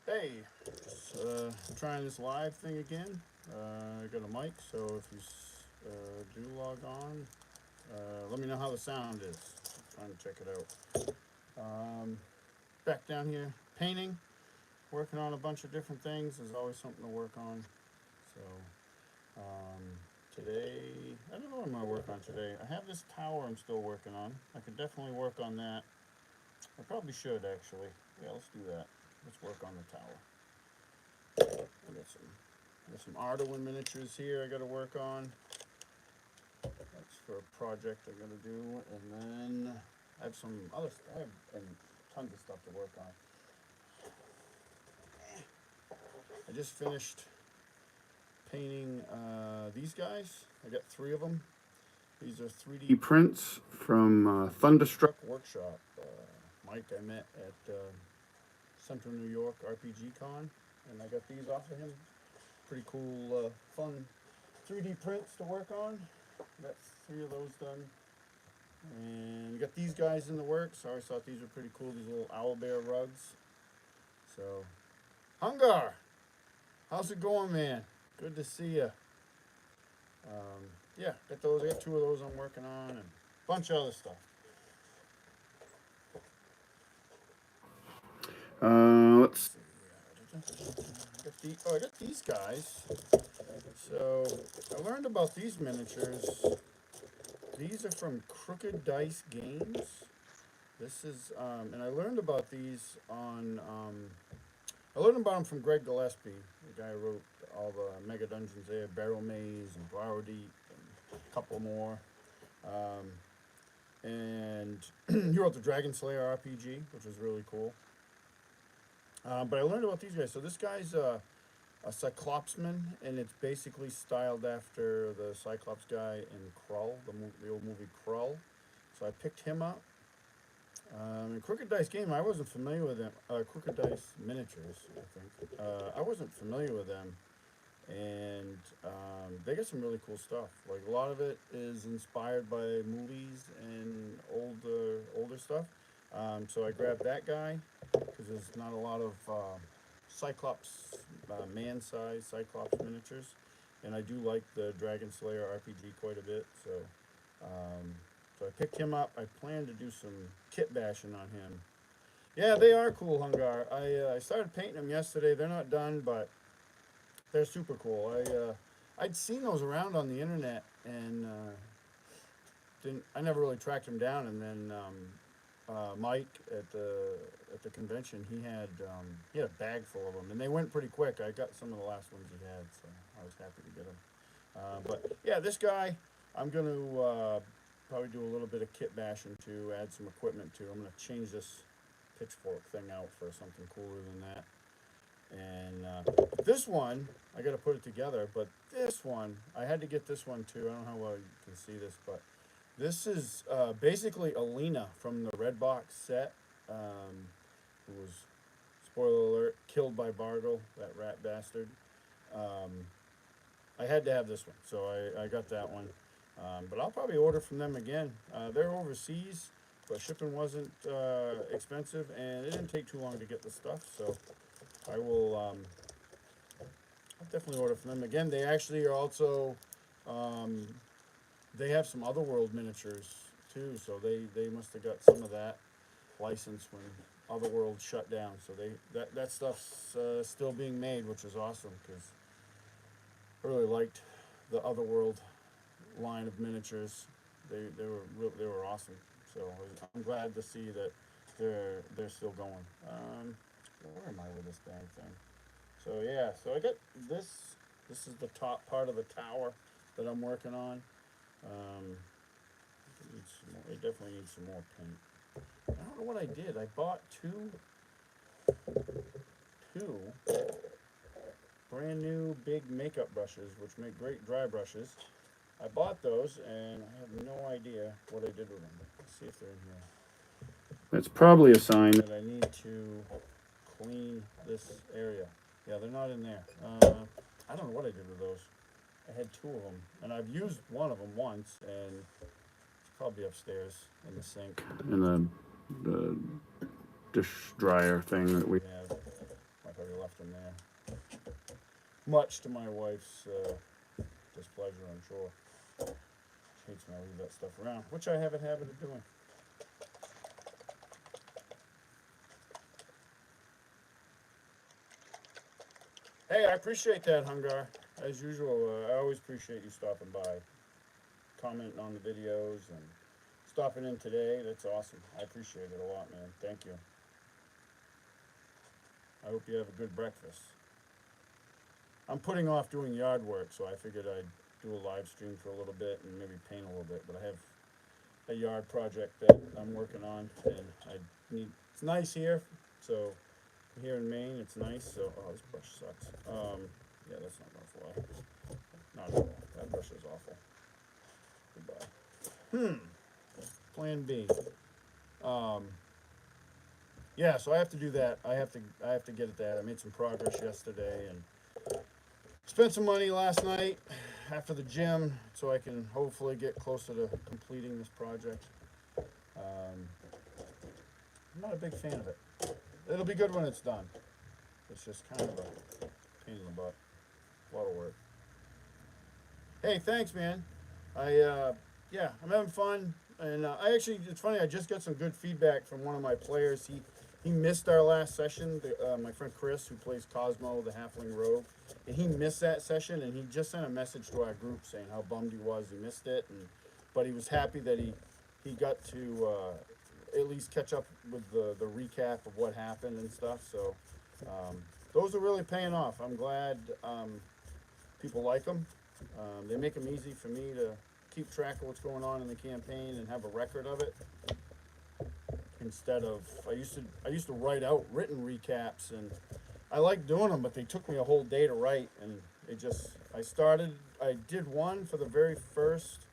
Hey, I'm trying this live thing again. I got a mic, so if you do log on, let me know how the sound is. I'm trying to check it out. Back down here, painting, working on a bunch of different things. There's always something to work on. So today, I don't know what I'm gonna work on today. I have this tower I'm still working on. I could definitely work on that. I probably should actually. Yeah, let's do that. Let's work on the tower. I got some Arduino miniatures here I got to work on. That's for a project I got to do, and then I have some other. I have tons of stuff to work on. I just finished painting these guys. I got 3 of them. These are 3D prints from Thunderstruck Workshop. Mike I met at Central New York RPG Con, and I got these off of him. Pretty cool, fun 3D prints to work on. Got 3 of those done. And got these guys in the works. I always thought these were pretty cool, these little owl bear rugs. So, Hungar, how's it going, man? Good to see you. Yeah, got those. I got 2 of those I'm working on, and a bunch of other stuff. Let's see. I got these guys. So I learned about these miniatures. These are from Crooked Dice Games. This is, and I learned about these on, I learned about them from Greg Gillespie, the guy who wrote all the Mega Dungeons there, Barrel Maze and Borrowed Deep, and a couple more. And he wrote the Dragon Slayer RPG, which was really cool. But I learned about these guys. So this guy's a Cyclopsman, and it's basically styled after the Cyclops guy in Krull, the old movie Krull. So I picked him up. In Crooked Dice Game, I wasn't familiar with them. Crooked Dice Miniatures, I think. I wasn't familiar with them, and they got some really cool stuff. Like a lot of it is inspired by movies and older stuff. So I grabbed that guy because there's not a lot of Cyclops man-sized Cyclops miniatures, and I do like the Dragon Slayer RPG quite a bit. So I picked him up. I plan to do some kit bashing on him. Yeah, they are cool, Hungar. I started painting them yesterday. They're not done, but they're super cool. I'd seen those around on the internet, and I never really tracked them down. And then Mike at the convention, he had a bag full of them, and they went pretty quick. I got some of the last ones he had, so I was happy to get them. But yeah, this guy, I'm gonna probably do a little bit of kit bashing to add some equipment to. I'm gonna change this pitchfork thing out for something cooler than that. And this one, I got to put it together. But this one, I had to get this one too. I don't know how well you can see this, but this is basically Alina from the Red Box set, who was, spoiler alert, killed by Bargle, that rat bastard. I had to have this one, so I got that one. But I'll probably order from them again. They're overseas, but shipping wasn't expensive, and it didn't take too long to get the stuff. So I will. I'll definitely order from them again. They actually are also. They have some Otherworld miniatures too, so they must have got some of that license when Otherworld shut down. So that stuff's still being made, which is awesome because I really liked the Otherworld line of miniatures. They were awesome. So I'm glad to see that they're still going. Where am I with this dang thing? So yeah, so I got this. This is the top part of the tower that I'm working on. It definitely needs some more paint. I don't know what I did. I bought two brand new big makeup brushes, which make great dry brushes. I bought those, and I have no idea what I did with them. Let's see if they're in here. That's probably a sign that I need to clean this area. Yeah, they're not in there. I don't know what I did with those. I had 2 of them, and I've used one of them once, and it's probably upstairs in the sink. In the dish dryer thing that we have. Might probably in there. Much to my wife's displeasure, I'm sure. She hates when I leave that stuff around, which I have a habit of doing. Hey, I appreciate that, Hungar. As usual, I always appreciate you stopping by, commenting on the videos, and stopping in today. That's awesome. I appreciate it a lot, man. Thank you. I hope you have a good breakfast. I'm putting off doing yard work, so I figured I'd do a live stream for a little bit and maybe paint a little bit. But I have a yard project that I'm working on, and it's nice here, so here in Maine, it's nice. So, oh, this brush sucks. Yeah, that's not gonna fly. Not at all. That brush is awful. Goodbye. Plan B. Yeah, so I have to do that. I have to get at that. I made some progress yesterday and spent some money last night after the gym, so I can hopefully get closer to completing this project. I'm not a big fan of it. It'll be good when it's done. It's just kind of a pain in the butt. A lot of work. Hey, thanks, man. Yeah, I'm having fun, and it's funny. I just got some good feedback from one of my players. He missed our last session. My friend Chris, who plays Cosmo, the Halfling Rogue, and he missed that session. And he just sent a message to our group saying how bummed he was. He missed it, but he was happy that he got to at least catch up with the recap of what happened and stuff. So those are really paying off. I'm glad people like them. They make them easy for me to keep track of what's going on in the campaign and have a record of it. Instead of, I used to write out written recaps, and I like doing them, but they took me a whole day to write, and I did one for the very first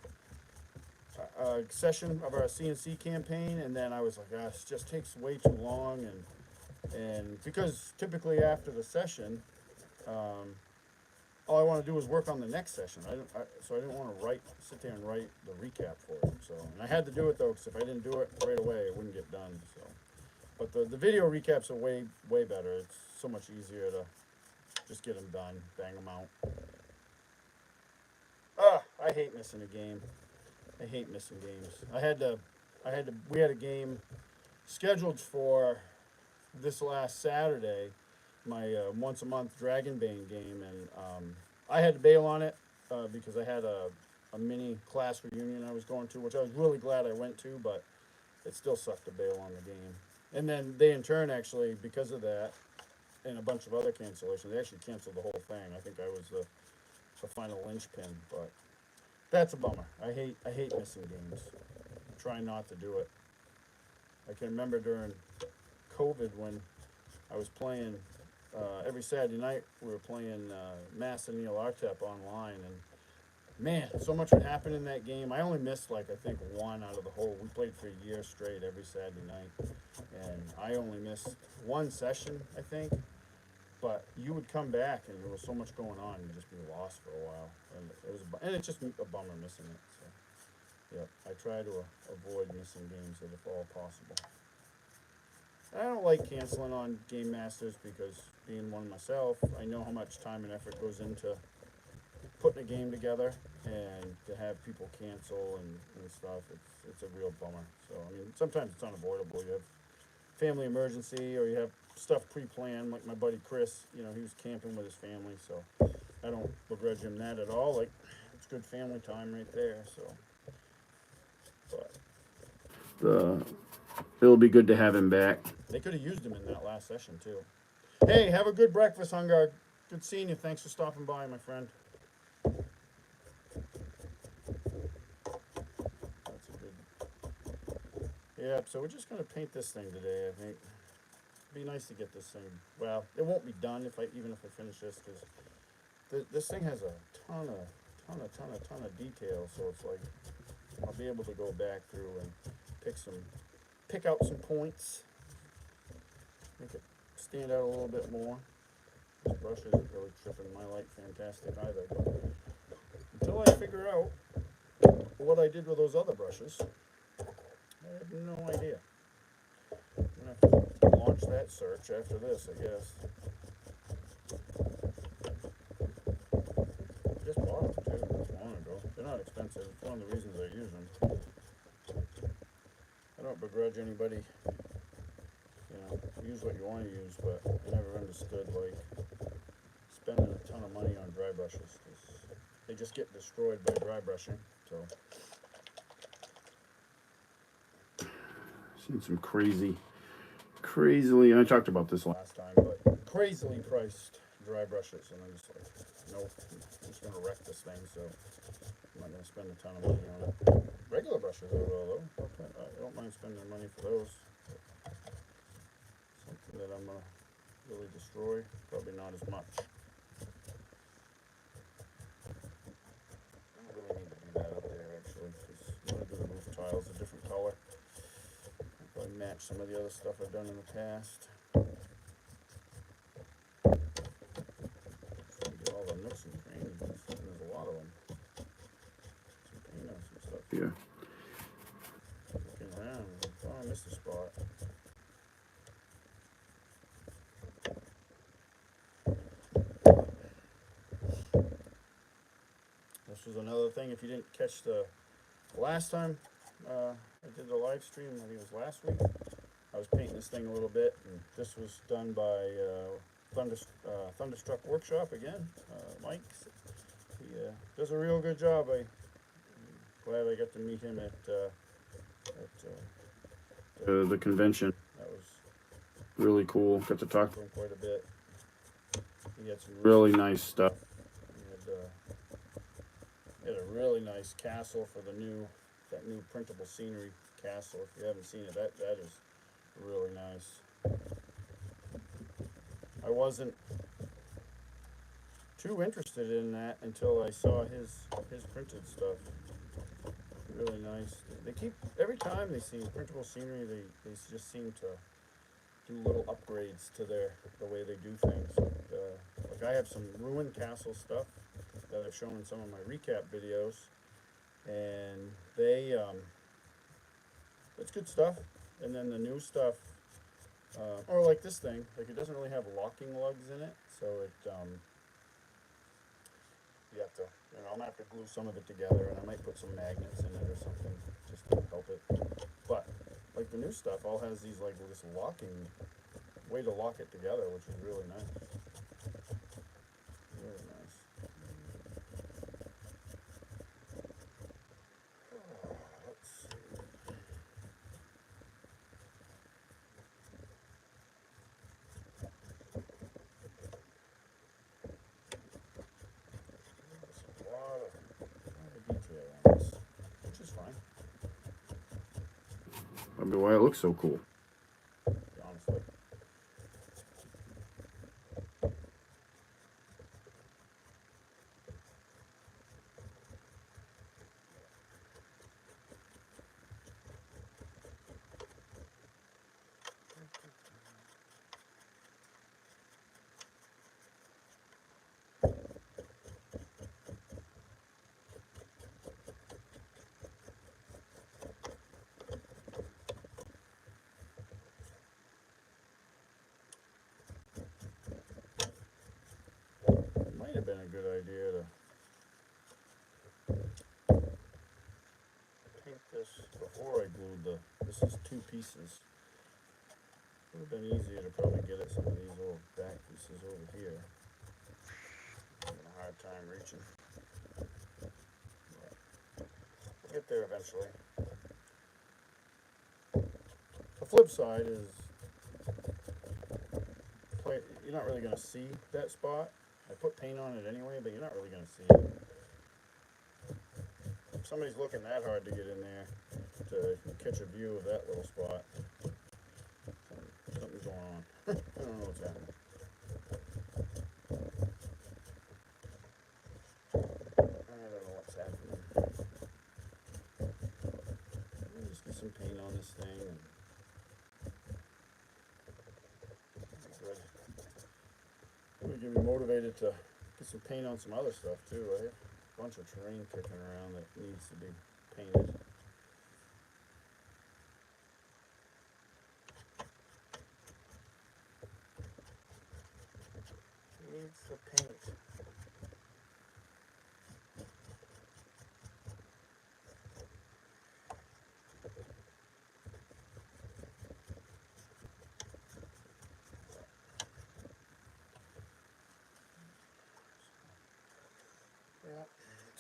session of our CNC campaign, and then I was like, this just takes way too long, and because typically after the session, all I want to do is work on the next session. So I didn't want to sit there and write the recap for it. So, and I had to do it though, because if I didn't do it right away, it wouldn't get done. So, but the video recaps are way better. It's so much easier to just get them done, bang them out. I hate missing a game. I hate missing games. We had a game scheduled for this last Saturday, my once a month Dragonbane game, and I had to bail on it because I had a mini class reunion I was going to, which I was really glad I went to, but it still sucked to bail on the game. And then they in turn actually, because of that and a bunch of other cancellations, they actually canceled the whole thing. I think I was the final linchpin, but that's a bummer. I hate missing games. I'm trying not to do it. I can remember during COVID when I was playing every Saturday night. We were playing Mass and Neil Artep online, and man, so much would happen in that game. I only missed I think one out of the whole. We played for a year straight every Saturday night, and I only missed one session, I think. But you would come back, and there was so much going on, you'd just be lost for a while, and it's just a bummer missing it. So, yeah, I try to avoid missing games if at all possible. I don't like canceling on Game Masters because, being one myself, I know how much time and effort goes into putting a game together, and to have people cancel and stuff, it's a real bummer. So, I mean, sometimes it's unavoidable. You have family emergency, or you have stuff pre-planned, like my buddy Chris, he was camping with his family, so I don't begrudge him that at all. It's good family time right there, so. But it'll be good to have him back. They could have used him in that last session too. Hey, have a good breakfast, Hungar. Good seeing you. Thanks for stopping by, my friend. That's a good. Yeah, so we're just gonna paint this thing today, I think. It'd be nice to get this thing. Well, it won't be done even if I finish this, because this thing has a ton of detail. So it's like I'll be able to go back through and pick out some points, make it stand out a little bit more. This brush isn't really tripping my light fantastic either, but until I figure out what I did with those other brushes, I have no idea. I'm gonna have to launch that search after this, I guess. They're not expensive. It's one of the reasons I use them. I don't begrudge anybody, you know, use what you want to use, but I never understood, like, spending a ton of money on dry brushes, 'cause they just get destroyed by dry brushing, so. Seen some crazily, I talked about this last time, but crazily priced dry brushes, and I'm just like, nope, I'm just gonna wreck this thing, so I'm not gonna spend a ton of money on it. Regular brushes are well though, I don't mind spending money for those. Something that I'm gonna really destroy, probably not as much. I don't really need to do that up there actually, because I'm gonna do the roof tiles a different color. Probably match some of the other stuff I've done in the past. Get all the nooks and crannies, and there's a lot of them. Some paint on some stuff here. Looking around, oh, I missed a spot. This was another thing, if you didn't catch the last time I did the live stream, I think it was last week, I was painting this thing a little bit, and this was done by Thunderstruck Workshop again, Mike. He does a real good job. I'm glad I got to meet him at the convention. That was really cool. Got to talk to him quite a bit. He had some really nice stuff. He had a really nice castle for that new printable scenery castle. If you haven't seen it, that is really nice. I wasn't too interested in that until I saw his printed stuff. Really nice. They keep, every time they see printable scenery, they just seem to do little upgrades to the way they do things. Like I have some ruined castle stuff that I've shown in some of my recap videos, and they it's good stuff. And then the new stuff, or like this thing, like it doesn't really have locking lugs in it, so it you have to, you know, I'm gonna have to glue some of it together, and I might put some magnets in it or something just to help it. But like the new stuff all has these like this locking way to lock it together, which is really nice. Really nice. Let's see. There's a lot of detail on this, which is fine. I mean, why it looks so cool, honestly. Might have been a good idea to paint this before I glued this is two pieces. It would have been easier to probably get at some of these little back pieces over here. I'm having a hard time reaching. But we'll get there eventually. The flip side is, you're not really going to see that spot. I put paint on it anyway, but you're not really going to see it. If somebody's looking that hard to get in there to catch a view of that little spot, something's going on. I don't know what's happening. I don't know what's happening. Let me just get some paint on this thing. And it'll get me motivated to get some paint on some other stuff too. I have a bunch of terrain kicking around that needs to be painted. Needs the paint.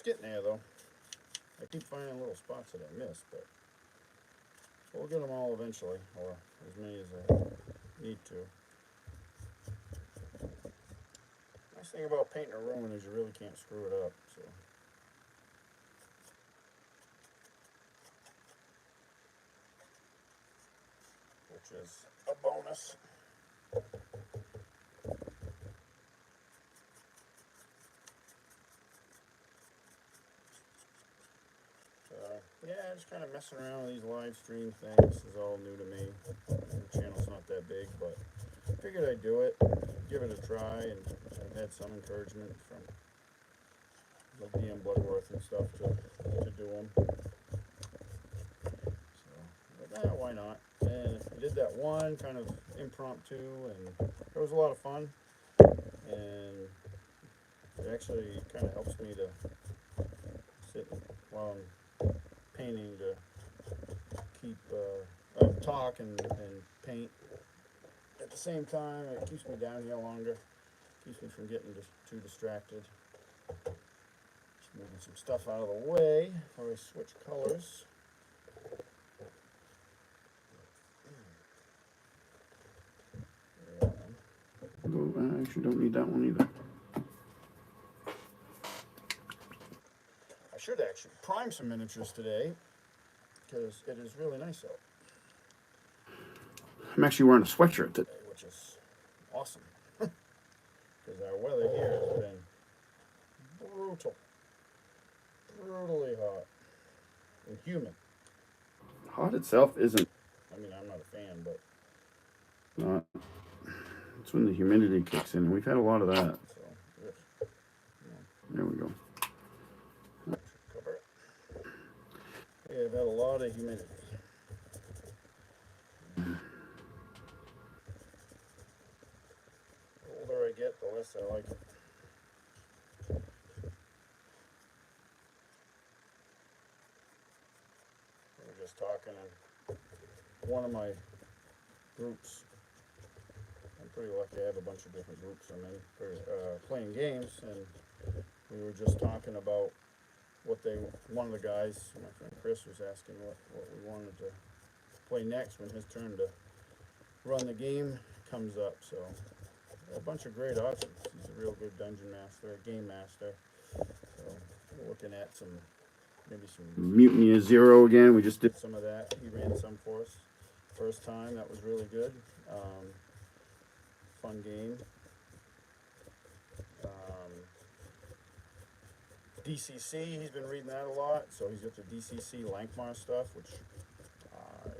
It's getting there though. I keep finding little spots that I missed, but we'll get them all eventually, or as many as I need to. Nice thing about painting a room is you really can't screw it up, so. Which is a bonus. Yeah, just kind of messing around with these live stream things. This is all new to me. The channel's not that big, but I figured I'd do it, give it a try, and I've had some encouragement from the DM Bloodworth and stuff to do them. So, but why not? And I did that one kind of impromptu, and it was a lot of fun. And it actually kind of helps me to sit while I'm painting to keep talk and paint at the same time. It keeps me down here longer, keeps me from getting too distracted. Just moving some stuff out of the way before I switch colors. I actually don't need that one either. I should actually prime some miniatures today because it is really nice out. I'm actually wearing a sweatshirt today, which is awesome because our weather here has been brutally hot and humid. Hot itself isn't. I mean, I'm not a fan, but it's when the humidity kicks in, and we've had a lot of that. So, there we go. Cover it. Yeah, I've had a lot of humidity. The older I get, the less I like it. We were just talking in one of my groups. I'm pretty lucky I have a bunch of different groups I'm in for playing games, and we were just talking about one of the guys, my friend Chris, was asking what we wanted to play next when his turn to run the game comes up. So a bunch of great options. He's a real good dungeon master, a game master. So we're looking at maybe some Mutiny Zero again. We just did some of that. He ran some for us first time. That was really good. Fun game. DCC, he's been reading that a lot, so he's got the DCC Lankmar stuff, which I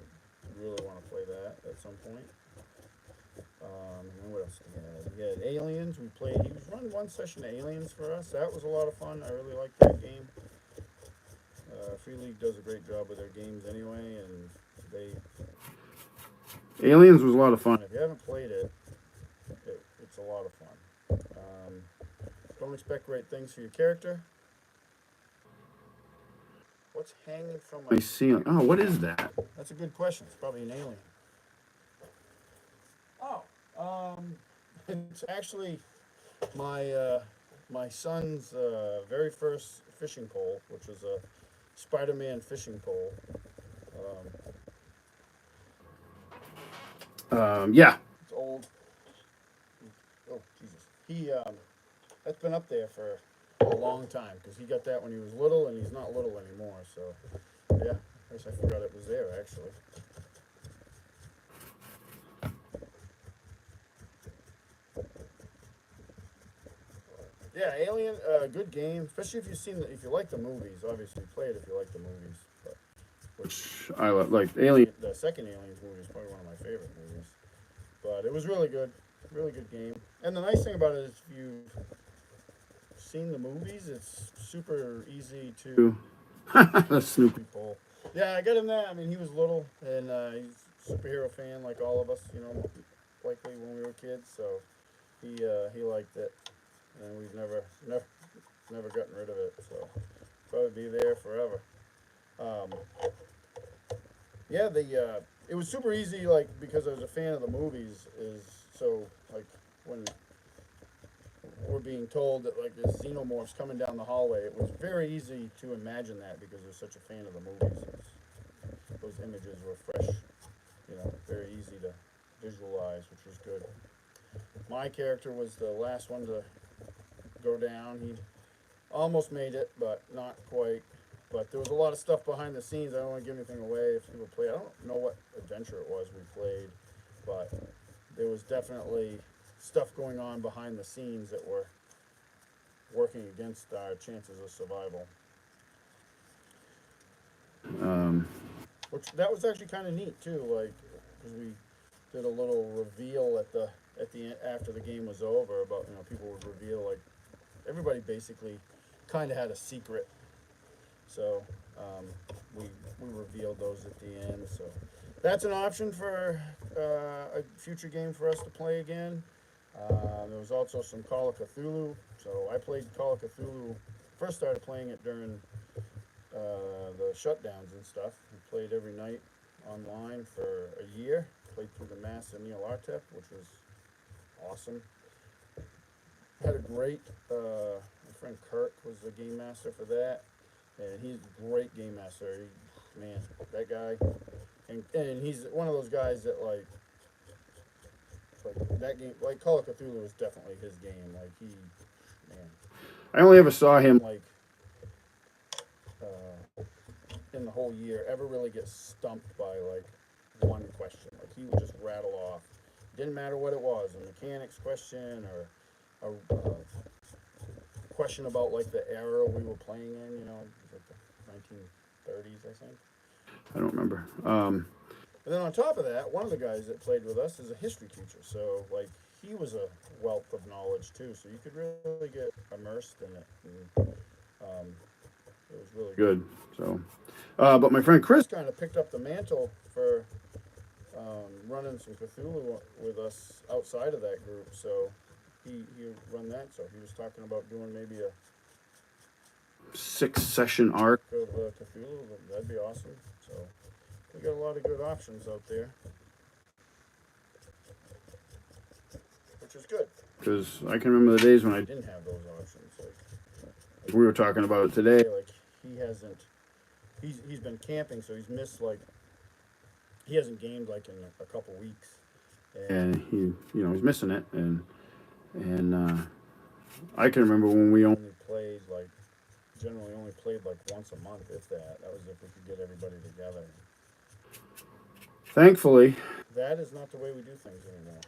really want to play that at some point. And what else he had? Aliens. He was running one session of Aliens for us. That was a lot of fun. I really liked that game. Free League does a great job with their games anyway, and Aliens was a lot of fun. If you haven't played it, it's a lot of fun. Don't expect great things for your character. What's hanging from my ceiling? Oh, what is that? That's a good question. It's probably an alien. Oh, it's actually my son's very first fishing pole, which was a Spider-Man fishing pole. Yeah. It's old. Oh, Jesus. That's been up there for a long time because he got that when he was little, and he's not little anymore. So, yeah, I guess I forgot it was there actually. Yeah, Alien, good game, especially if if you like the movies. Obviously, play it if you like the movies. But, which I like. Alien. The second Aliens movie is probably one of my favorite movies. But it was really good game. And the nice thing about it is if you've seen the movies, it's super easy to. That's Snoopy pole. Yeah, I got him that. I mean, he was little, and he's a superhero fan like all of us, likely when we were kids. So he liked it, and we've never gotten rid of it. So probably be there forever. Yeah, it was super easy, because I was a fan of the movies. When we're being told that like there's xenomorphs coming down the hallway, it was very easy to imagine that because I was such a fan of the movies. Those images were fresh, you know, very easy to visualize, which was good. My character was the last one to go down. He almost made it, but not quite. But there was a lot of stuff behind the scenes. I don't want to give anything away if people play. I don't know what adventure it was we played, but there was definitely stuff going on behind the scenes that were working against our chances of survival. Which that was actually kind of neat too, like because we did a little reveal at the after the game was over about, you know, people would reveal like everybody basically kind of had a secret. So we revealed those at the end. So that's an option for a future game for us to play again. There was also some Call of Cthulhu. So I played Call of Cthulhu. First started playing it during the shutdowns and stuff. We played every night online for a year. Played through the Mass and Neil Artep, which was awesome. Had a great, my friend Kirk was the game master for that, and he's a great game master. Man, that guy, and he's one of those guys that like that game, like Call of Cthulhu was definitely his game. Like he, man, I only ever saw him like in the whole year ever really get stumped by like one question. Like he would just rattle off. Didn't matter what it was, a mechanics question or a question about like the era we were playing in. You know, like the 1930s, I think. I don't remember. And then on top of that, one of the guys that played with us is a history teacher. So like he was a wealth of knowledge too. So you could really get immersed in it. And, it was really good. So, but my friend Chris kind of picked up the mantle for running some Cthulhu with us outside of that group. So he run that. So he was talking about doing maybe a 6-session arc of Cthulhu. That'd be awesome. So we got a lot of good options out there, which is good. Because I can remember the days when I didn't have those options. Like we were talking about it today. Like he hasn't. He's been camping, so he's missed like. He hasn't gamed like in a couple weeks, and he's missing it, and I can remember when we only played like generally only played like once a month, if that. That was if we could get everybody together. Thankfully, that is not the way we do things anymore.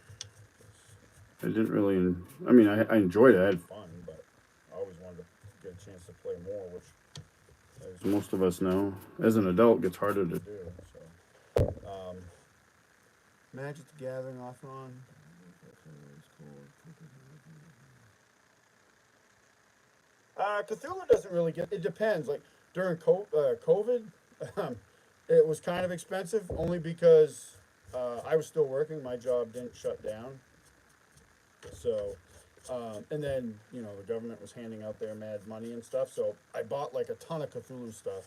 I didn't really. I mean, I enjoyed it. I had fun, but I always wanted to get a chance to play more, which, as most of us know, as an adult, gets harder to do. So, Magic the Gathering off and on. Cthulhu doesn't really get. It depends. Like during COVID, it was kind of expensive only because I was still working. My job didn't shut down. So, and then the government was handing out their mad money and stuff. So I bought like a ton of Cthulhu stuff,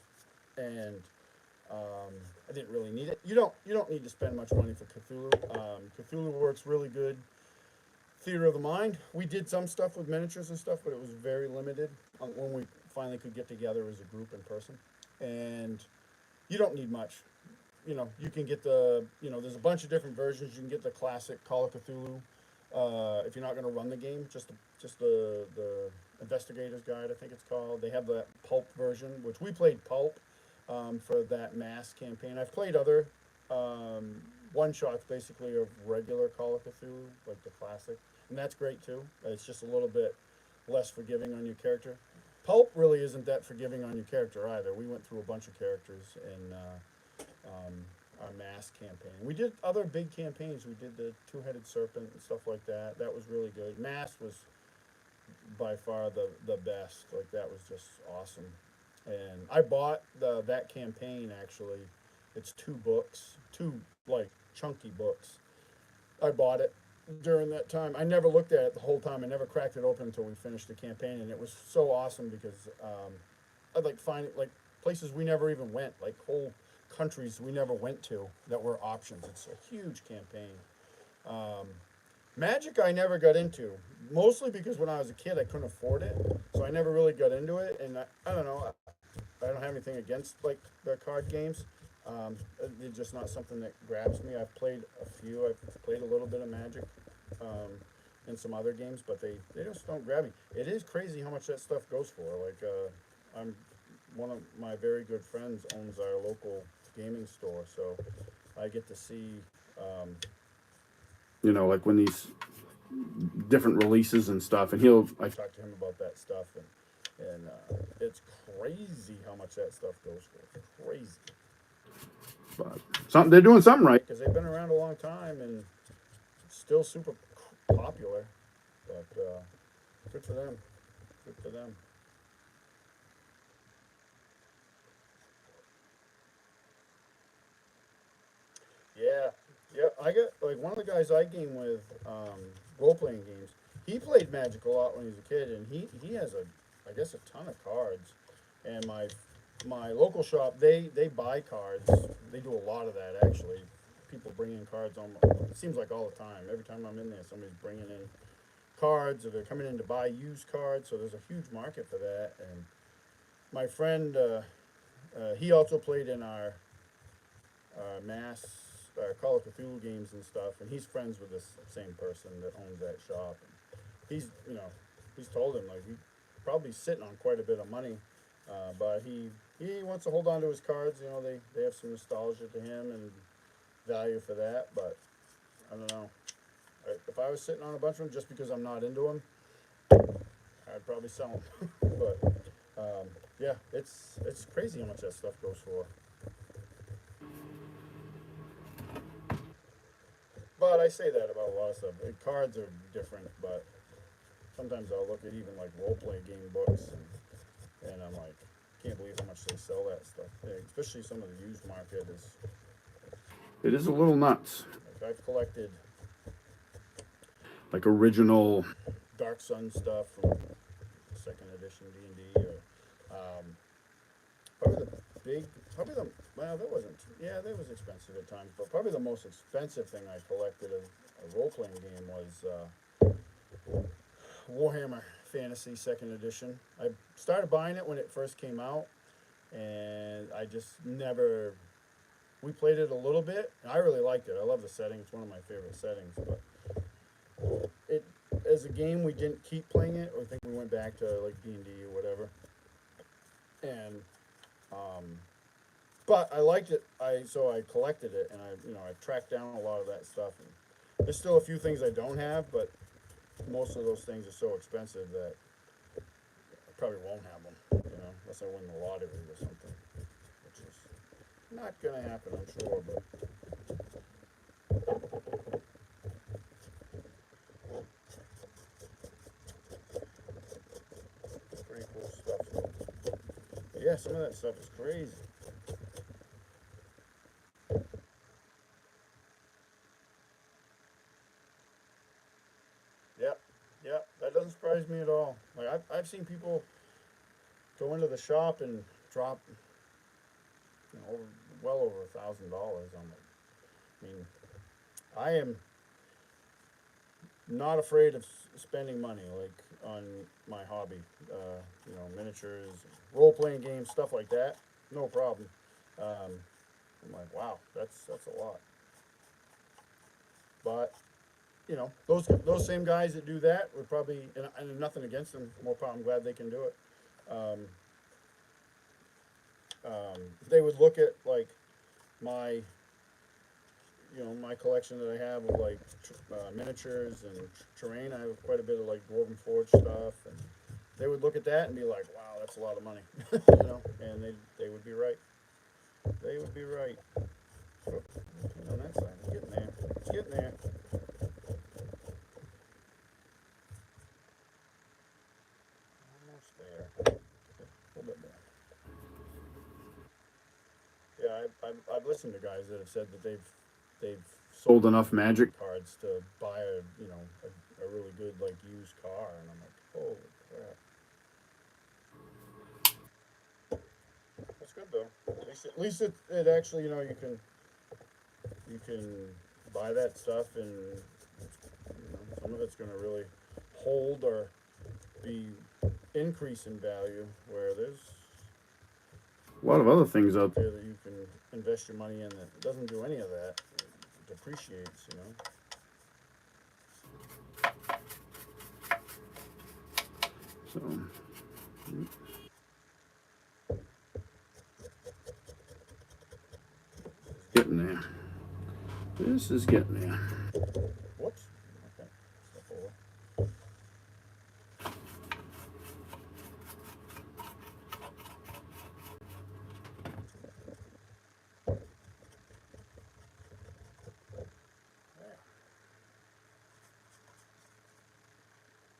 and I didn't really need it. You don't need to spend much money for Cthulhu. Cthulhu works really good. Theater of the Mind. We did some stuff with miniatures and stuff, but it was very limited when we finally could get together as a group in person. And you don't need much. You can get there's a bunch of different versions. You can get the classic Call of Cthulhu. If you're not going to run the game, just the Investigator's Guide, I think it's called. They have the Pulp version, which we played Pulp for that mass campaign. I've played other one-shots, basically, of regular Call of Cthulhu, like the classic, and that's great too. It's just a little bit less forgiving on your character. Pulp really isn't that forgiving on your character either. We went through a bunch of characters in our mass campaign. We did other big campaigns. We did the Two-Headed Serpent and stuff like that. That was really good. Mass was by far the best. Like that was just awesome. And I bought that campaign actually. It's 2 books, 2 like chunky books. I bought it during that time. I never looked at it the whole time. I never cracked it open until we finished the campaign, and it was so awesome because I'd like find like places we never even went, like whole countries we never went to that were options. It's a huge campaign. Magic I never got into. mostly because when I was a kid, I couldn't afford it, so I never really got into it. And I don't know. I don't have anything against like the card games. They're just not something that grabs me. I've played a few. I've played a little bit of Magic, um, and some other games, but they just don't grab me. It is crazy how much that stuff goes for. Like I'm one of my very good friends owns our local gaming store, so I get to see. You know, like when these different releases and stuff, and I talk to him about that stuff, and it's crazy how much that stuff goes for. It's crazy. But something they're doing something right because they've been around a long time and still super popular. But good for them. Good for them. Yeah, yeah. I got like one of the guys I game with, role playing games. He played Magic a lot when he was a kid, and he has I guess a ton of cards. And my local shop, they buy cards. They do a lot of that actually. People bring in cards on. It seems like all the time. Every time I'm in there, somebody's bringing in cards, or they're coming in to buy used cards. So there's a huge market for that. And my friend, he also played in our mass Call of Cthulhu games and stuff, and he's friends with this same person that owns that shop. And he's told him like he's probably sitting on quite a bit of money, but he wants to hold on to his cards. You know, they have some nostalgia to him and value for that. But I don't know. If I was sitting on a bunch of them just because I'm not into them, I'd probably sell them. But yeah, it's crazy how much that stuff goes for. But I say that about a lot of stuff. Cards are different, but sometimes I'll look at even like role play game books, and I'm like, can't believe how much they sell that stuff. Especially some of the used market is. It is a little nuts. Like I've collected like original Dark Sun stuff from second edition D&D, or probably the big, probably the well, that wasn't. Yeah, that was expensive at times, but probably the most expensive thing I collected of a role playing game was Warhammer Fantasy Second Edition. I started buying it when it first came out, and I just never. We played it a little bit. And I really liked it. I love the setting. It's one of my favorite settings. But it, as a game, we didn't keep playing it. I think we went back to like D&D or whatever. And but I liked it. So I collected it, and I tracked down a lot of that stuff. And there's still a few things I don't have, but most of those things are so expensive that I probably won't have them, unless I win the lottery or something, which is not gonna happen, I'm sure. But pretty cool stuff. But yeah, some of that stuff is crazy. Yep, yep. That doesn't surprise me at all. Like I've seen people go into the shop and drop, over, well over $1,000 on it. I mean, I am not afraid of spending money like on my hobby. Miniatures, role playing games, stuff like that. No problem. Um, I'm like, wow, that's a lot. But those same guys that do that would probably, and nothing against them. More power. I'm glad they can do it. Um, if they would look at like my my collection that I have of like miniatures and terrain. I have quite a bit of like Dwarven Forge stuff, and they would look at that and be like, "Wow, that's a lot of money," and they would be right. They would be right. Oh, on that side, it's getting there. It's getting there. Almost there. A little bit more. Yeah, I've listened to guys that have said that they've sold enough Magic cards to buy a really good like used car, and I'm like, holy crap. That's good though. At least it actually you can buy that stuff, and some of it's going to really hold or be increase in value, where there's a lot of other things out there that you can invest your money in that doesn't do any of that. It depreciates, you know. So, getting there. This is getting there. Whoops. Okay. Step over.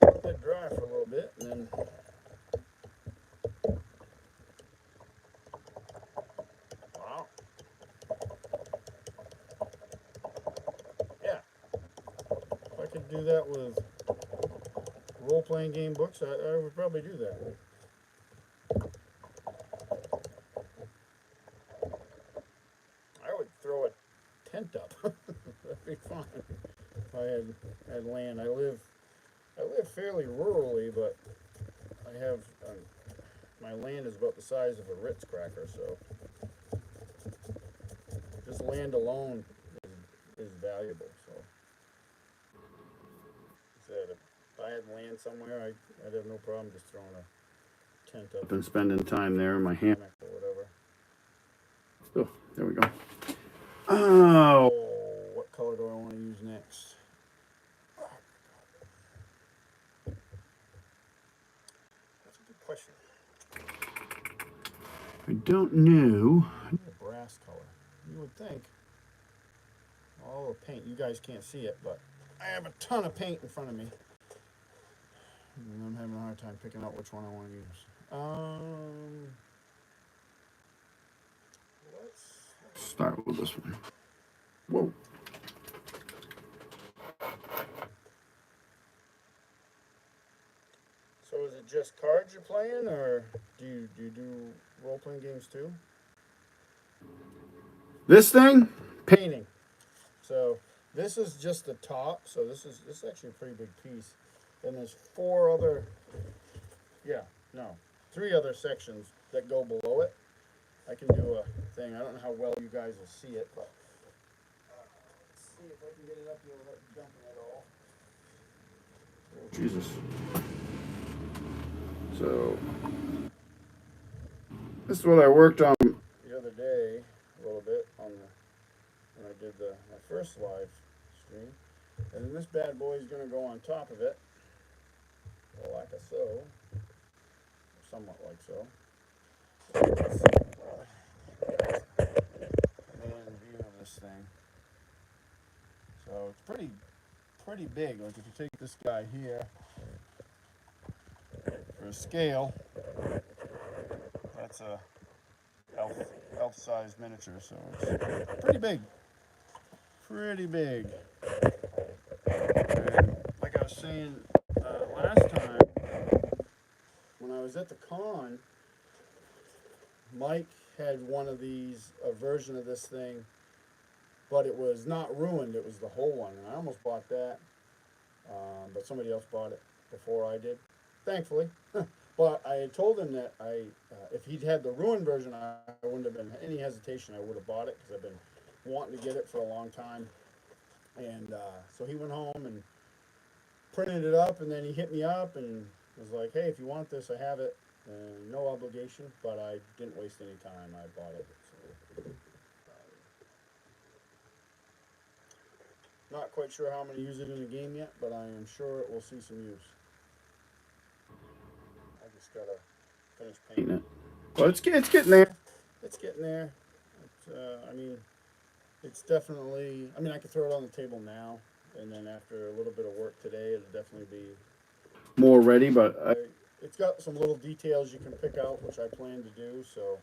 Let that dry for a little bit, and then wow. Yeah. If I could do that with role-playing game books, I would probably do that. I would throw a tent up. That'd be fun. If I had land. I live fairly rurally, but I have my land is about the size of a Ritz cracker, so just land alone is valuable. So, said if I had land somewhere, I'd have no problem just throwing a tent up and spending time there in my hammock or whatever. Oh, there we go. Oh, what color do I want to use next? That's a good question. I don't know. A brass color. You would think. All the paint. You guys can't see it, but I have a ton of paint in front of me. And I'm having a hard time picking out which one I want to use. Let's start with this one. Whoa. So is it just cards you're playing, or do you do role-playing games too? This thing, painting. So this is just the top. So this is actually a pretty big piece. And there's three other sections that go below it. I can do a thing. I don't know how well you guys will see it, but let's see if I can get it up here without jumping at all. Oh, Jesus. So this is what I worked on the other day a little bit when I did my first live stream. And then this bad boy is going to go on top of it, like a so, somewhat like so. And view of this thing. So it's pretty big. Like if you take this guy here for a scale, that's a elf size miniature. So it's pretty big. Pretty big. And like I was saying last time, when I was at the con, Mike had one of these, a version of this thing, but it was not ruined. It was the whole one, and I almost bought that, but somebody else bought it before I did, thankfully. But I had told him that if he'd had the ruined version, I wouldn't have been any hesitation. I would have bought it because I've been wanting to get it for a long time. And so he went home and printed it up, and then he hit me up and was like, "Hey, if you want this, I have it. No obligation," but I didn't waste any time. I bought it. So, not quite sure how I'm going to use it in the game yet, but I am sure it will see some use. I just got to finish painting it. Well, it's getting there. It's getting there. I mean, it's definitely, I mean, I could throw it on the table now, and then after a little bit of work today, it'll definitely be more ready, but it's got some little details you can pick out, which I plan to do, so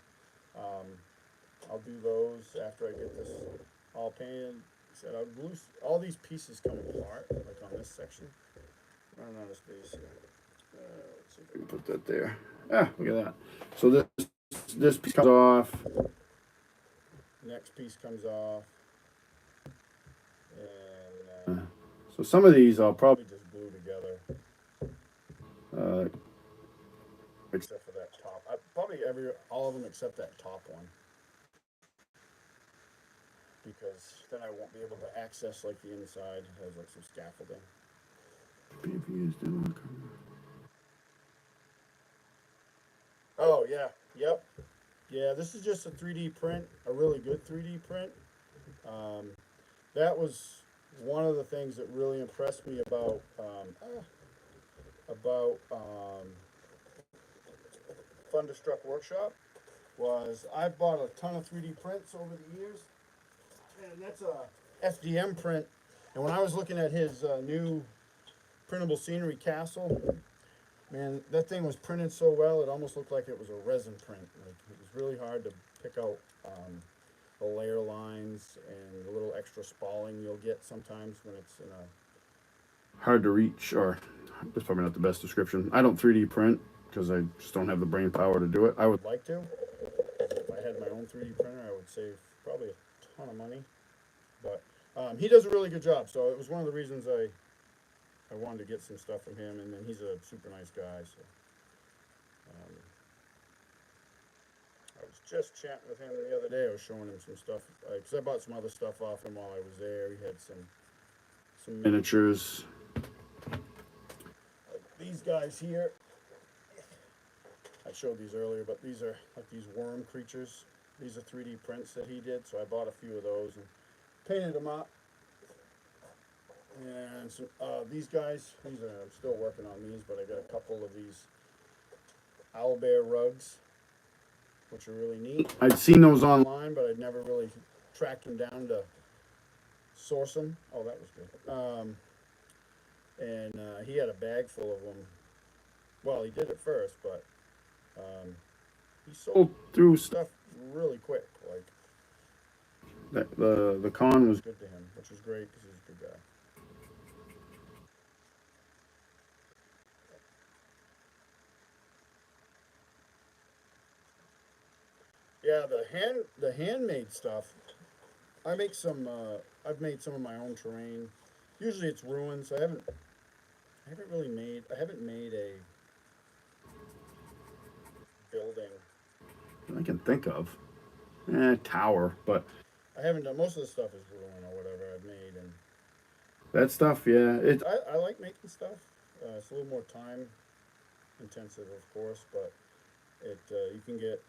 I'll do those after I get this all painted. So I'll glue, all these pieces come apart, like on this section. Running out of space here. Let's see if I can put that there. Ah, look at that. So this piece comes off. Next piece comes off. And so some of these I'll probably just glue together. Uh, except for that top. Probably all of them except that top one. Because then I won't be able to access like the inside. It has like some scaffolding. Oh yeah, yep, yeah. This is just a 3D print, a really good 3D print. Um, that was one of the things that really impressed me about Thunderstruck Workshop was I bought a ton of 3D prints over the years, and that's a FDM print. And when I was looking at his new printable scenery castle, man, that thing was printed so well it almost looked like it was a resin print. Like it was really hard to pick out the layer lines and the little extra spalling you'll get sometimes when it's in a hard to reach, or that's probably not the best description. I don't 3D print because I just don't have the brain power to do it. I would like to. If I had my own 3D printer, I would save probably a ton of money. But he does a really good job, so it was one of the reasons I wanted to get some stuff from him, and then he's a super nice guy. So I was just chatting with him the other day. I was showing him some stuff because I bought some other stuff off him while I was there. He had some miniatures. These guys here, I showed these earlier, but these are like these worm creatures. These are 3D prints that he did, so I bought a few of those and painted them up. And so, these guys, I'm still working on these, but I got a couple of these owlbear rugs, which are really neat. I'd seen those online, but I'd never really tracked them down to source them. Oh, that was good. And he had a bag full of them. Well, he did it first, but he sold through stuff really quick. Like the con was good to him, which was great because he's a good guy. Yeah, the handmade stuff. I make some. I've made some of my own terrain. Usually it's ruins. I haven't really made. I haven't made a building I can think of. Tower, but I haven't done. Most of the stuff is ruin or whatever I've made, and that stuff. Yeah, I like making stuff. It's a little more time intensive, of course, but you can get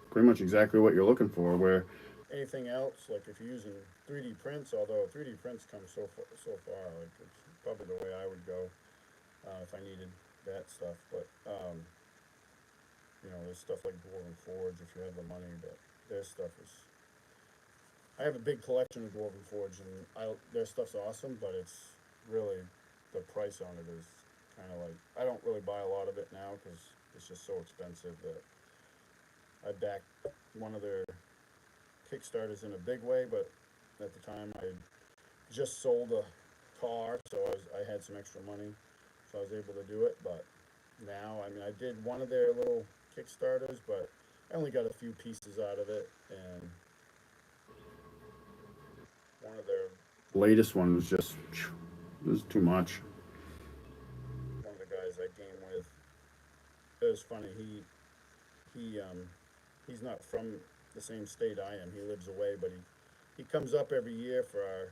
pretty much exactly what you're looking for. Where anything else, like if you're using 3D prints, although 3D prints come so far, like it's probably the way I would go if I needed that stuff. But there's stuff like Dwarven Forge if you have the money, but their stuff is. I have a big collection of Dwarven Forge, and their stuff's awesome, but it's really the price on it is kind of like I don't really buy a lot of it now because it's just so expensive that I backed one of their Kickstarters in a big way, but at the time I just sold a car, so I had some extra money, so I was able to do it. But now, I mean, I did one of their little Kickstarters, but I only got a few pieces out of it, and one of their latest one was just it was too much. One of the guys I game with, it was funny. He's not from the same state I am. He lives away, but he comes up every year for our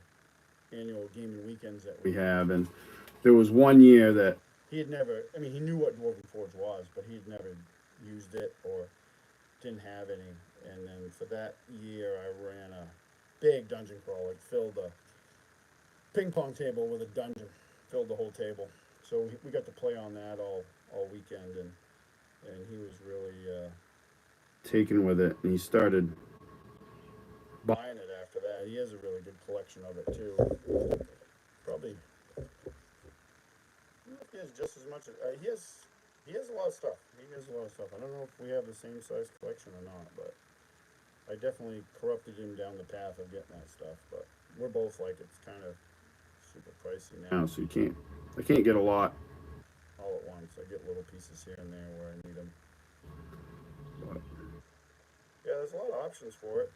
annual gaming weekends that we have. And there was one year that he had never. I mean, he knew what Dwarven Forge was, but he'd never used it or didn't have any. And then for that year, I ran a big dungeon crawl, like filled a ping pong table with a dungeon, filled the whole table. So we got to play on that all weekend, and he was really taken with it, and he started buying it after that. He has a really good collection of it too. Probably he has just as much. He has a lot of stuff. He has a lot of stuff. I don't know if we have the same size collection or not, but I definitely corrupted him down the path of getting that stuff. But we're both like it's kind of super pricey now, so I can't get a lot all at once. I get little pieces here and there where I need them. But yeah, there's a lot of options for it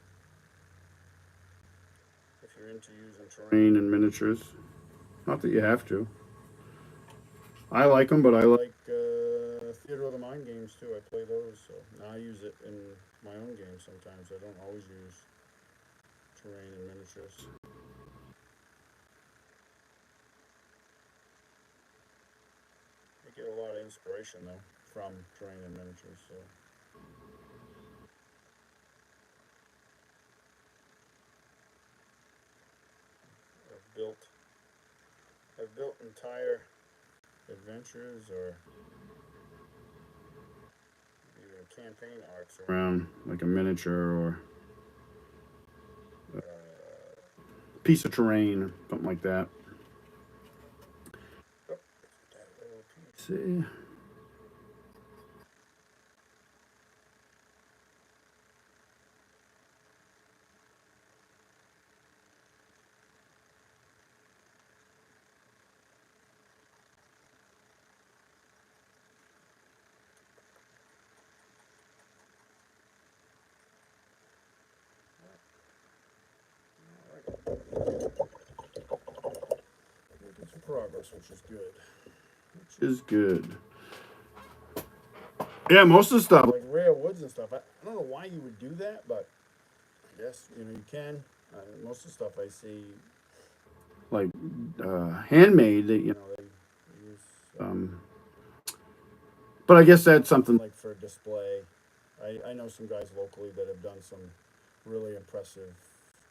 if you're into using terrain and miniatures. Not that you have to. I like them, but I like Theater of the Mind games too. I play those, so now I use it in my own games sometimes. I don't always use terrain and miniatures. I get a lot of inspiration though from terrain and miniatures. So I've built I've built entire adventures or even campaign arcs around like a miniature or a piece of terrain, something like that. Oh, that little piece. See. Making some progress, which is good. Which is good. Yeah, most of the stuff, like rare woods and stuff. I don't know why you would do that, but I guess you can. Most of the stuff I see, like handmade, they use. But I guess that's something like for display. I know some guys locally that have done some really impressive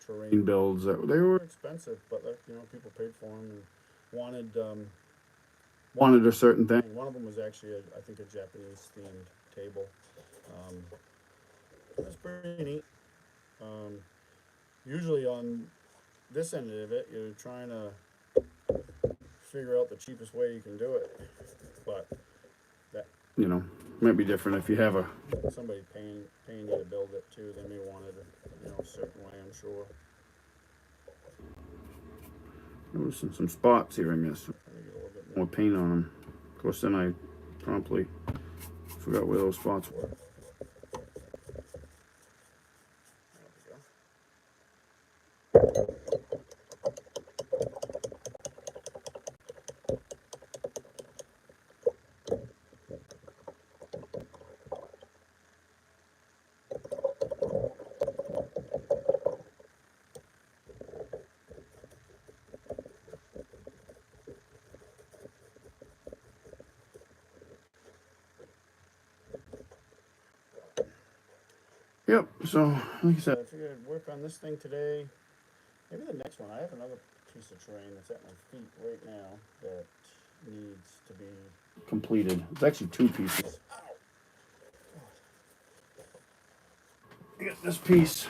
terrain builds that they were expensive, but people paid for them and wanted wanted a certain thing. One of them was actually, I think, a Japanese themed table. Um, that's pretty neat. Um, Usually on this end of it, you're trying to figure out the cheapest way you can do it, but that might be different if you have somebody paying you to build it too. They may want it a certain way. I'm sure. Noticing some spots here I missed. Trying to get a little bit more paint on them. Of course, then I promptly forgot where those spots were. Yep. So, like I said, I figured I'd work on this thing today. Maybe the next one. I have another piece of terrain that's at my feet right now that needs to be completed. It's actually two pieces. I got this piece.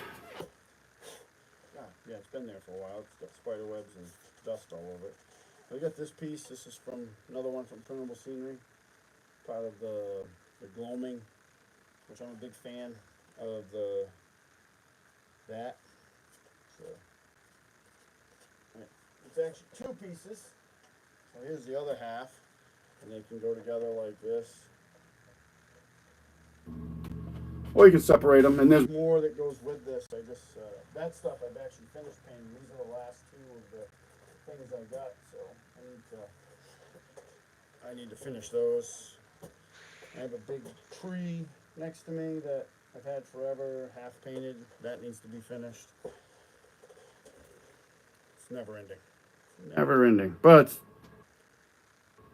Yeah, it's been there for a while. It's got spider webs and dust all over it. I got this piece. This is from another one from Printable Scenery. Part of the gloaming, which I'm a big fan of that. So it's actually two pieces. So here's the other half, and they can go together like this. Or you can separate them, and there's more that goes with this. That stuff I've actually finished painting. These are the last two of the things I got, so I need to finish those. I have a big tree next to me that I've had forever, half painted. That needs to be finished. It's never ending. Never ending, but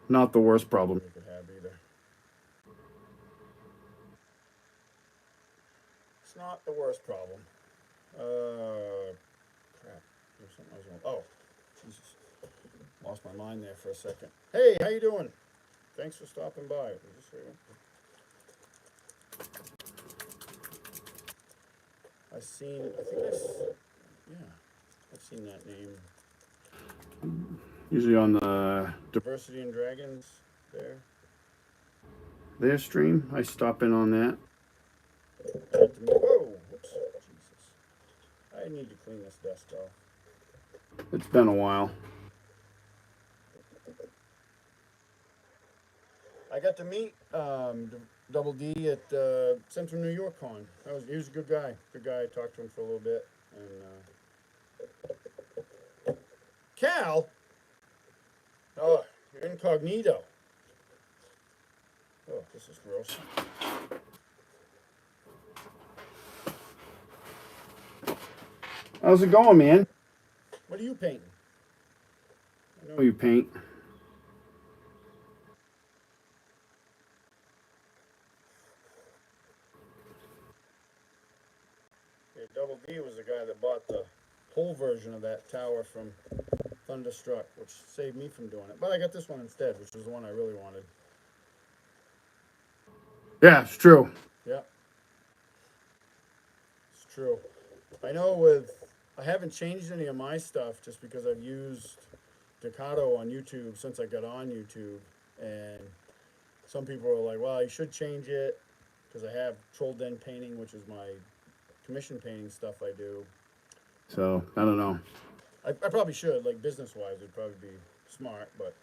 not the worst problem you could have either. It's not the worst problem. Crap. There's something I was going. Oh, Jesus. Lost my mind there for a second. Hey, how you doing? Thanks for stopping by. I've seen that name. Usually on the Diversity and Dragons their stream. I stop in on that. Oh, whoops, Jesus. I need to clean this desk off. It's been a while. I got to meet Double D at Central New York Con. He was a good guy. I talked to him for a little bit. And Cal? Oh, you're incognito. This is gross. How's it going, man? What are you painting? I know you paint. Yeah, Double D was the guy that bought the whole version of that tower from Thunderstruck, which saved me from doing it. But I got this one instead, which was the one I really wanted. Yeah, it's true. Yeah, it's true. I know I haven't changed any of my stuff just because I've used Decado on YouTube since I got on YouTube. And some people are like, well, you should change it because I have Troll Den painting, which is my commission painting stuff I do. So, I don't know. I probably should, like business wise, it'd probably be smart, but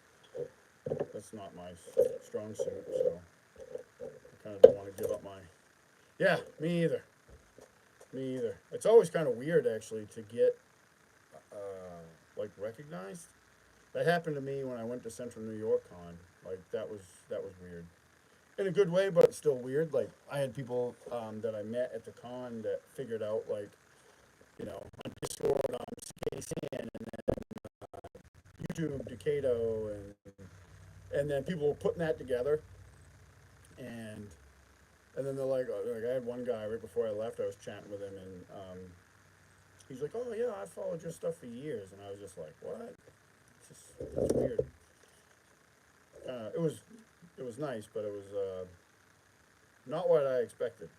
that's not my strong suit, so I kind of don't want to give up my. Yeah, me either. Me either. It's always kind of weird actually to get like recognized. That happened to me when I went to Central New York Con. Like that was weird. In a good way, but it's still weird. Like I had people that I met at the con that figured out like, on Discord, CKCN, and then YouTube, Decado, and then people were putting that together, and then they're like I had one guy right before I left. I was chatting with him, and he's like, "Oh yeah, I followed your stuff for years," and I was just like, "What?" It's weird. It was nice, but it was not what I expected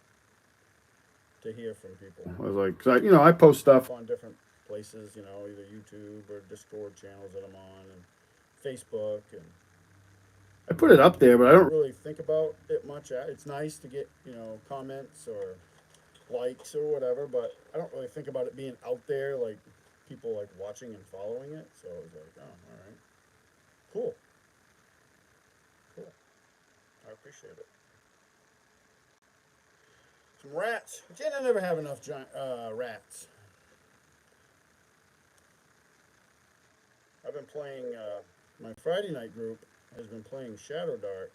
to hear from people. I was like, 'cause I post stuff on different places, either YouTube or Discord channels that I'm on, and Facebook, and I put it up there, but I don't really think about it much. It's nice to get, comments or likes or whatever, but I don't really think about it being out there, like people like watching and following it. So I was like, oh, all right, cool, cool. I appreciate it. Some rats. Again, I never have enough rats. I've been playing. My Friday night group has been playing Shadow Dark,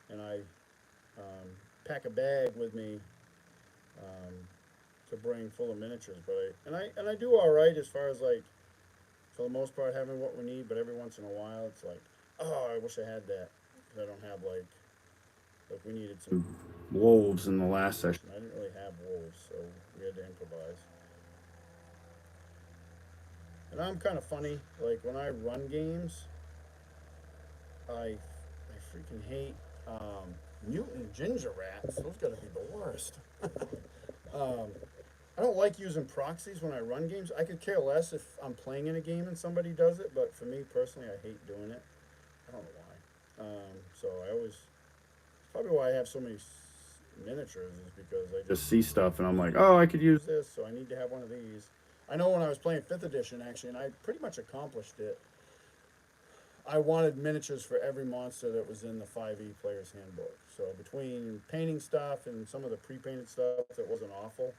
and I pack a bag with me um, to bring full of miniatures. But I do all right as far as like for the most part having what we need. But every once in a while, it's like, oh, I wish I had that. 'Cause I don't have like we needed some wolves in the last session. I didn't really have wolves, so we had to improvise. And I'm kind of funny. Like when I run games, I freaking hate mutant ginger rats. Those gotta be the worst. um, I don't like using proxies when I run games. I could care less if I'm playing in a game and somebody does it, but for me personally, I hate doing it. I don't know why. So I always probably why I have so many miniatures is because I just see stuff and I'm like, oh, I could use this, so I need to have one of these. I know when I was playing 5th edition actually, and I pretty much accomplished it. I wanted miniatures for every monster that was in the 5e Player's Handbook. So between painting stuff and some of the pre-painted stuff that wasn't awful,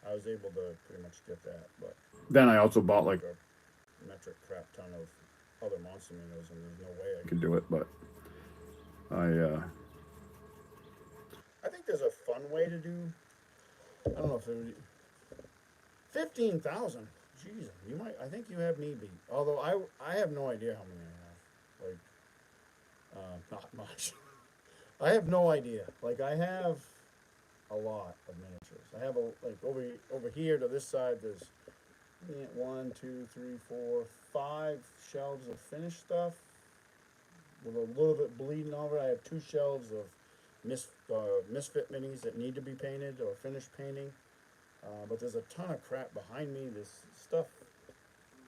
I was able to pretty much get that. But then I also bought like a metric crap ton of other monster minis, and there's no way I could do it. But I think there's a fun way to do. I don't know if it would, 15,000. Jeez, you might. I think you have me beat. Although I have no idea how many I have. Like, not much. I have no idea. Like, I have a lot of miniatures. I have like over here to this side. There's 1, 2, 3, 4, 5 shelves of finished stuff with a little bit bleeding over. I have 2 shelves of misfit minis that need to be painted or finished painting. But there's a ton of crap behind me. This stuff,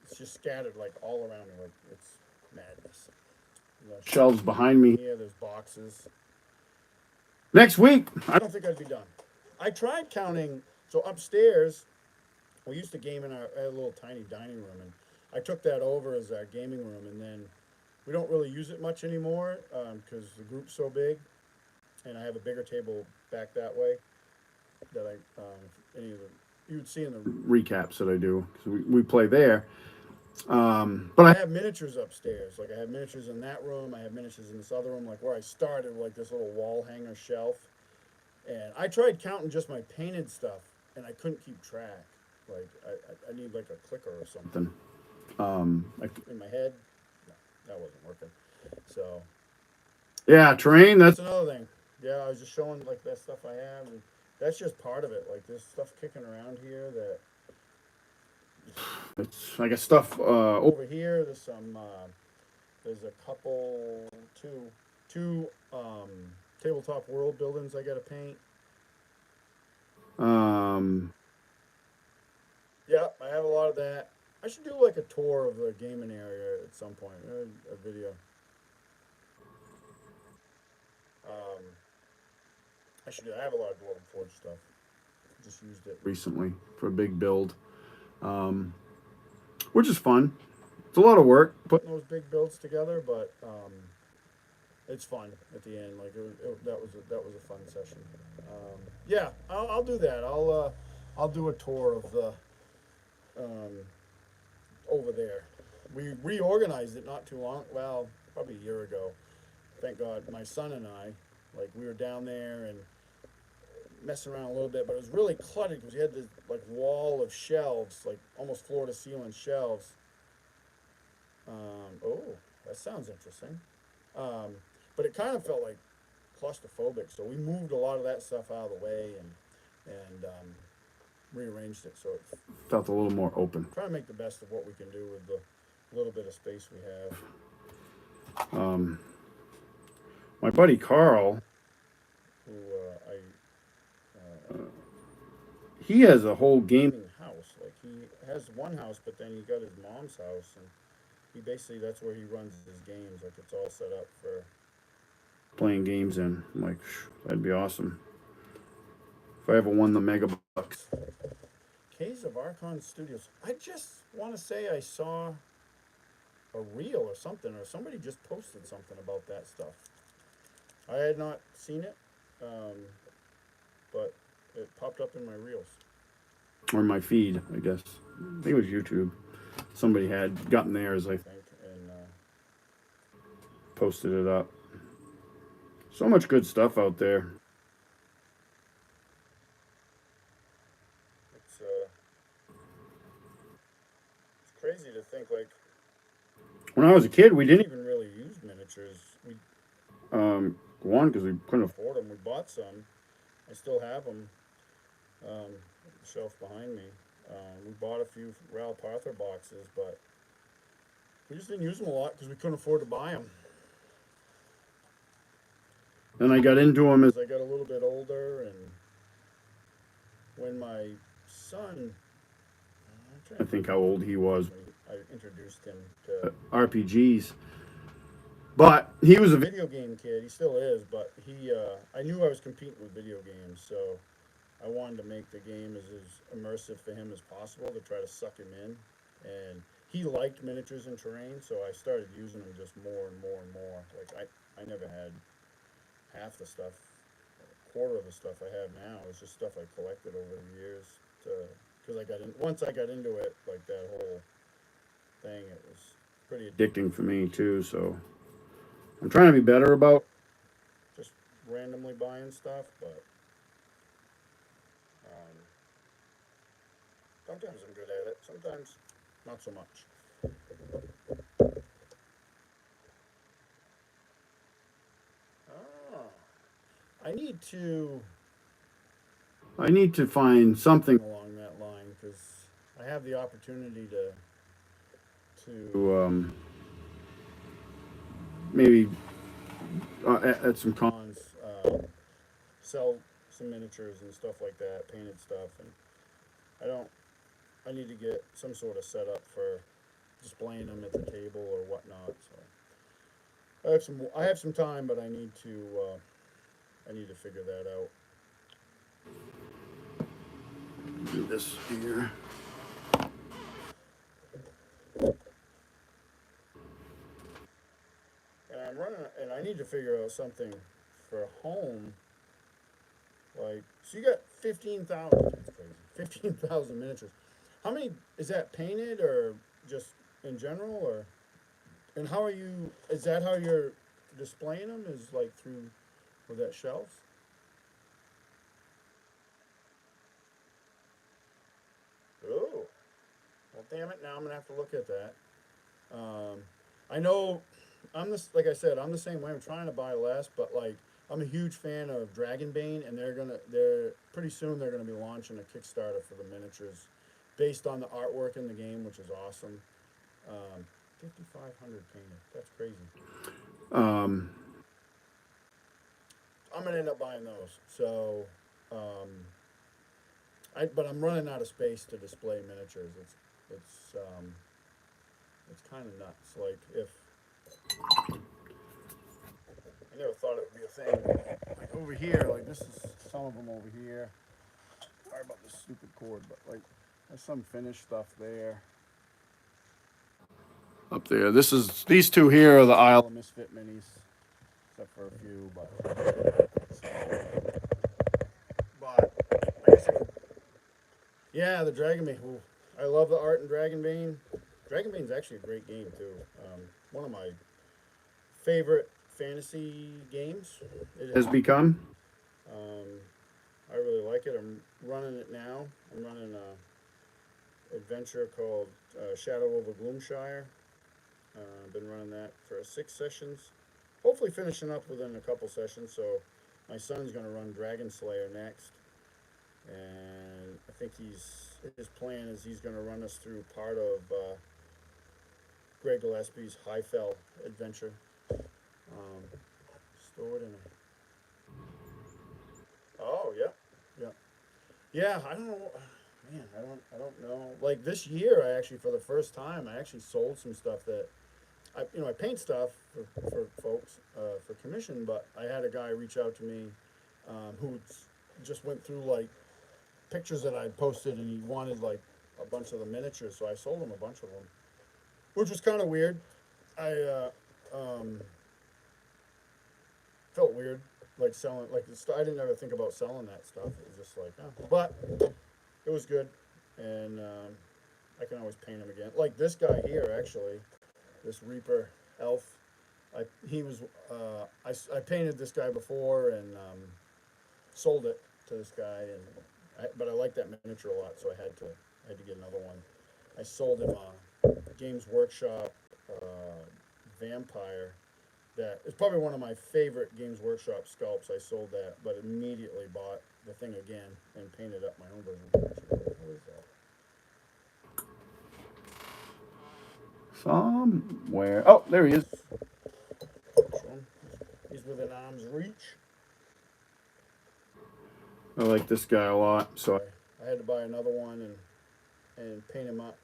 it's just scattered like all around me. Like it's madness. The shelves behind me here, there's boxes. Next week, I don't think I'd be done. I tried counting. So upstairs, we used to game in a little tiny dining room, and I took that over as our gaming room. And then we don't really use it much anymore because the group's so big, and I have a bigger table back that way. That any of the you would see in the recaps that I do because we play there, But I have miniatures upstairs. Like I have miniatures in that room. I have miniatures in this other room. Like where I started, like this little wall hanger shelf. And I tried counting just my painted stuff, and I couldn't keep track. Like I need like a clicker or something. Like in my head, no, that wasn't working. So yeah, terrain. That's another thing. Yeah, I was just showing like that stuff I have, and that's just part of it. Like there's stuff kicking around here that it's I got stuff over here. There's some. There's a couple, two tabletop world buildings I got to paint. Um, yeah, I have a lot of that. I should do like a tour of the gaming area at some point, a video. Um, I should do. I have a lot of Dwarven Forge stuff. Just used it recently for a big build, um, which is fun. It's a lot of work putting those big builds together, but it's fun at the end. Like that was a fun session. Yeah, I'll do that. I'll do a tour of the um, over there. We reorganized it not too long. Well, probably a year ago. Thank God, my son and I, like we were down there and messing around a little bit, but it was really cluttered because we had this like wall of shelves, like almost floor to ceiling shelves. Oh, that sounds interesting. Um, but it kind of felt like claustrophobic, so we moved a lot of that stuff out of the way and rearranged it so it felt a little more open. Try to make the best of what we can do with the little bit of space we have. My buddy Carl, who he has a whole gaming house. Like he has one house, but then he got his mom's house, and he basically that's where he runs his games. Like it's all set up for playing games in. I'm like, that'd be awesome. If I ever won the mega bucks. Caves of Archon Studios. I just want to say I saw a reel or something, or somebody just posted something about that stuff. I had not seen it, but it popped up in my reels. Or my feed, I guess. I think it was YouTube. Somebody had gotten theirs, I think, and posted it up. So much good stuff out there. It's it's crazy to think like when I was a kid, we didn't even really use miniatures. We one because we couldn't afford them. We bought some. I still have them. The shelf behind me. We bought a few Ral Parther boxes, but we just didn't use them a lot because we couldn't afford to buy them. Then I got into them as I got a little bit older, and when my son, I'm trying to think how old he was when I introduced him to RPGs. But he was a video game kid. He still is, but I knew I was competing with video games, so I wanted to make the game as immersive for him as possible to try to suck him in. And he liked miniatures and terrain, so I started using them just more and more and more. Like I never had half the stuff, a quarter of the stuff I have now is just stuff I collected over the years. Because once I got into it, like that whole thing, it was pretty addicting for me too. So I'm trying to be better about just randomly buying stuff, but sometimes I'm good at it. Sometimes not so much. I need to find something along that line because I have the opportunity to maybe at some cons sell some miniatures and stuff like that, painted stuff, and I don't. I need to get some sort of setup for displaying them at the table or whatnot. So I have some time, but I need to figure that out. Do this here. And I need to figure out something for home. Like, so you got 15,000. That's crazy. 15,000 miniatures. How many is that painted or just in general, or and how are you? Is that how you're displaying them? Is like through with that shelf? Oh, well, damn it! Now I'm gonna have to look at that. Um, I know I'm this like I said, I'm the same way. I'm trying to buy less, but like I'm a huge fan of Dragonbane, and they're pretty soon they're gonna be launching a Kickstarter for the miniatures, based on the artwork in the game, which is awesome. 5,500 painted. That's crazy. Um, I'm gonna end up buying those. So, um, but I'm running out of space to display miniatures. It's kind of nuts. Like if I never thought it would be a thing. Like over here, like this is some of them over here. Sorry about this stupid cord, but like there's some finished stuff there. Up there, this is these two here are the Isle of Misfit minis, except for a few. But I guess yeah, the Dragonbane. Ooh, I love the art in Dragonbane. Dragonbane's actually a great game too. One of my favorite fantasy games. It has become. Um, I really like it. I'm running it now. I'm running a adventure called Shadow over Gloomshire. I've been running that for 6 sessions. Hopefully finishing up within a couple sessions. So my son's going to run Dragon Slayer next, and I think his plan is he's going to run us through part of Greg Gillespie's Highfell adventure. Um, Stored in a. Oh yeah, yeah, yeah. I don't know, man. I don't know. Like this year, I actually for the first time, I actually sold some stuff that I paint stuff for folks for commission, but I had a guy reach out to me who just went through like pictures that I posted, and he wanted like a bunch of the miniatures, so I sold him a bunch of them, which was kind of weird. I felt weird, like selling like I didn't ever think about selling that stuff. It was just like, oh. But it was good, and I can always paint him again. Like this guy here, actually, this Reaper elf. He was I painted this guy before and sold it to this guy, and but I like that miniature a lot, so I had to get another one. I sold him a Games Workshop vampire. That is probably one of my favorite Games Workshop sculpts. I sold that, but immediately bought the thing again and painted up my own version. What is that? Somewhere. Oh, there he is. He's within arm's reach. I like this guy a lot, so I had to buy another one and paint him up.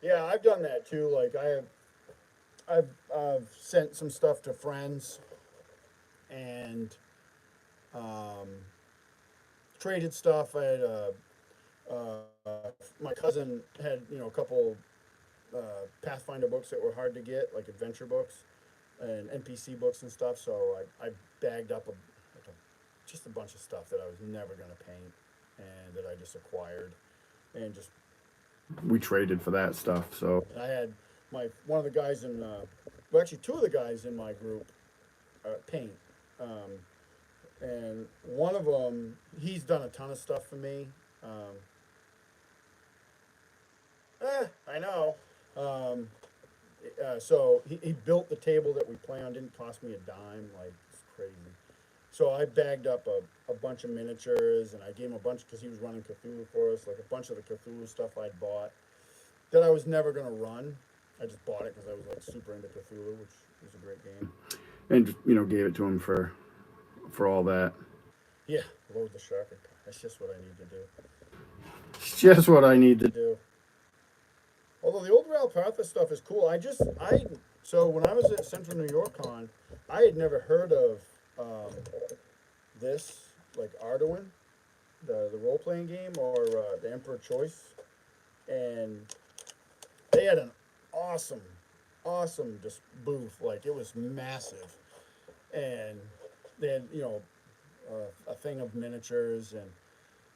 Yeah, I've done that too. Like I've sent some stuff to friends and um, traded stuff. I had my cousin had a couple Pathfinder books that were hard to get, like adventure books and NPC books and stuff. So I bagged up just a bunch of stuff that I was never going to paint and that I just acquired and just we traded for that stuff. So I had one of the guys in well, actually two of the guys in my group paint. And one of them, he's done a ton of stuff for me. I know. Um, so he built the table that we play on. Didn't cost me a dime. Like it's crazy. So I bagged up a bunch of miniatures, and I gave him a bunch because he was running Cthulhu for us. Like a bunch of the Cthulhu stuff I'd bought that I was never gonna run. I just bought it because I was like super into Cthulhu, which was a great game. And gave it to him for all that. Yeah, load the sharpener. That's just what I need to do. It's just what I need to do. Although the old Ralpartha stuff is cool. So when I was at Central New York Con, I had never heard of this, like Arduin, the role playing game, or the Emperor Choice, and they had an awesome just booth. Like it was massive, and they had a thing of miniatures, and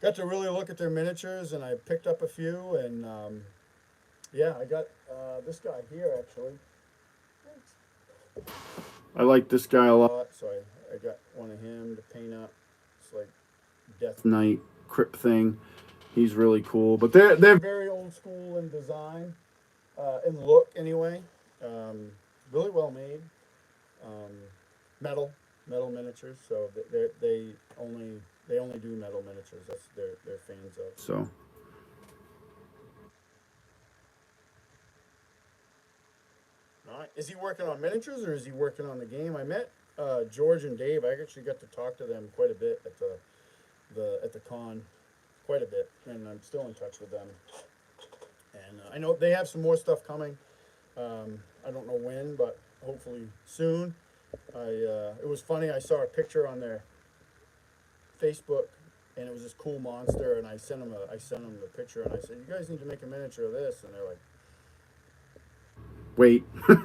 got to really look at their miniatures, and I picked up a few, and yeah, I got this guy here actually. I like this guy a lot, so I got one of him to paint up. It's like Death Knight Crypt thing. He's really cool, but they're very old school in design, in look anyway. Um, really well made. Um, metal metal miniatures. So they only do metal miniatures. That's they're fans of. So all right. Is he working on miniatures or is he working on the game? I met George and Dave. I actually got to talk to them quite a bit at the con, quite a bit, and I'm still in touch with them. And I know they have some more stuff coming. I don't know when, but hopefully soon. It was funny. I saw a picture on their Facebook, and it was this cool monster. And I sent them the picture, and I said, "You guys need to make a miniature of this." And they're like, "Wait."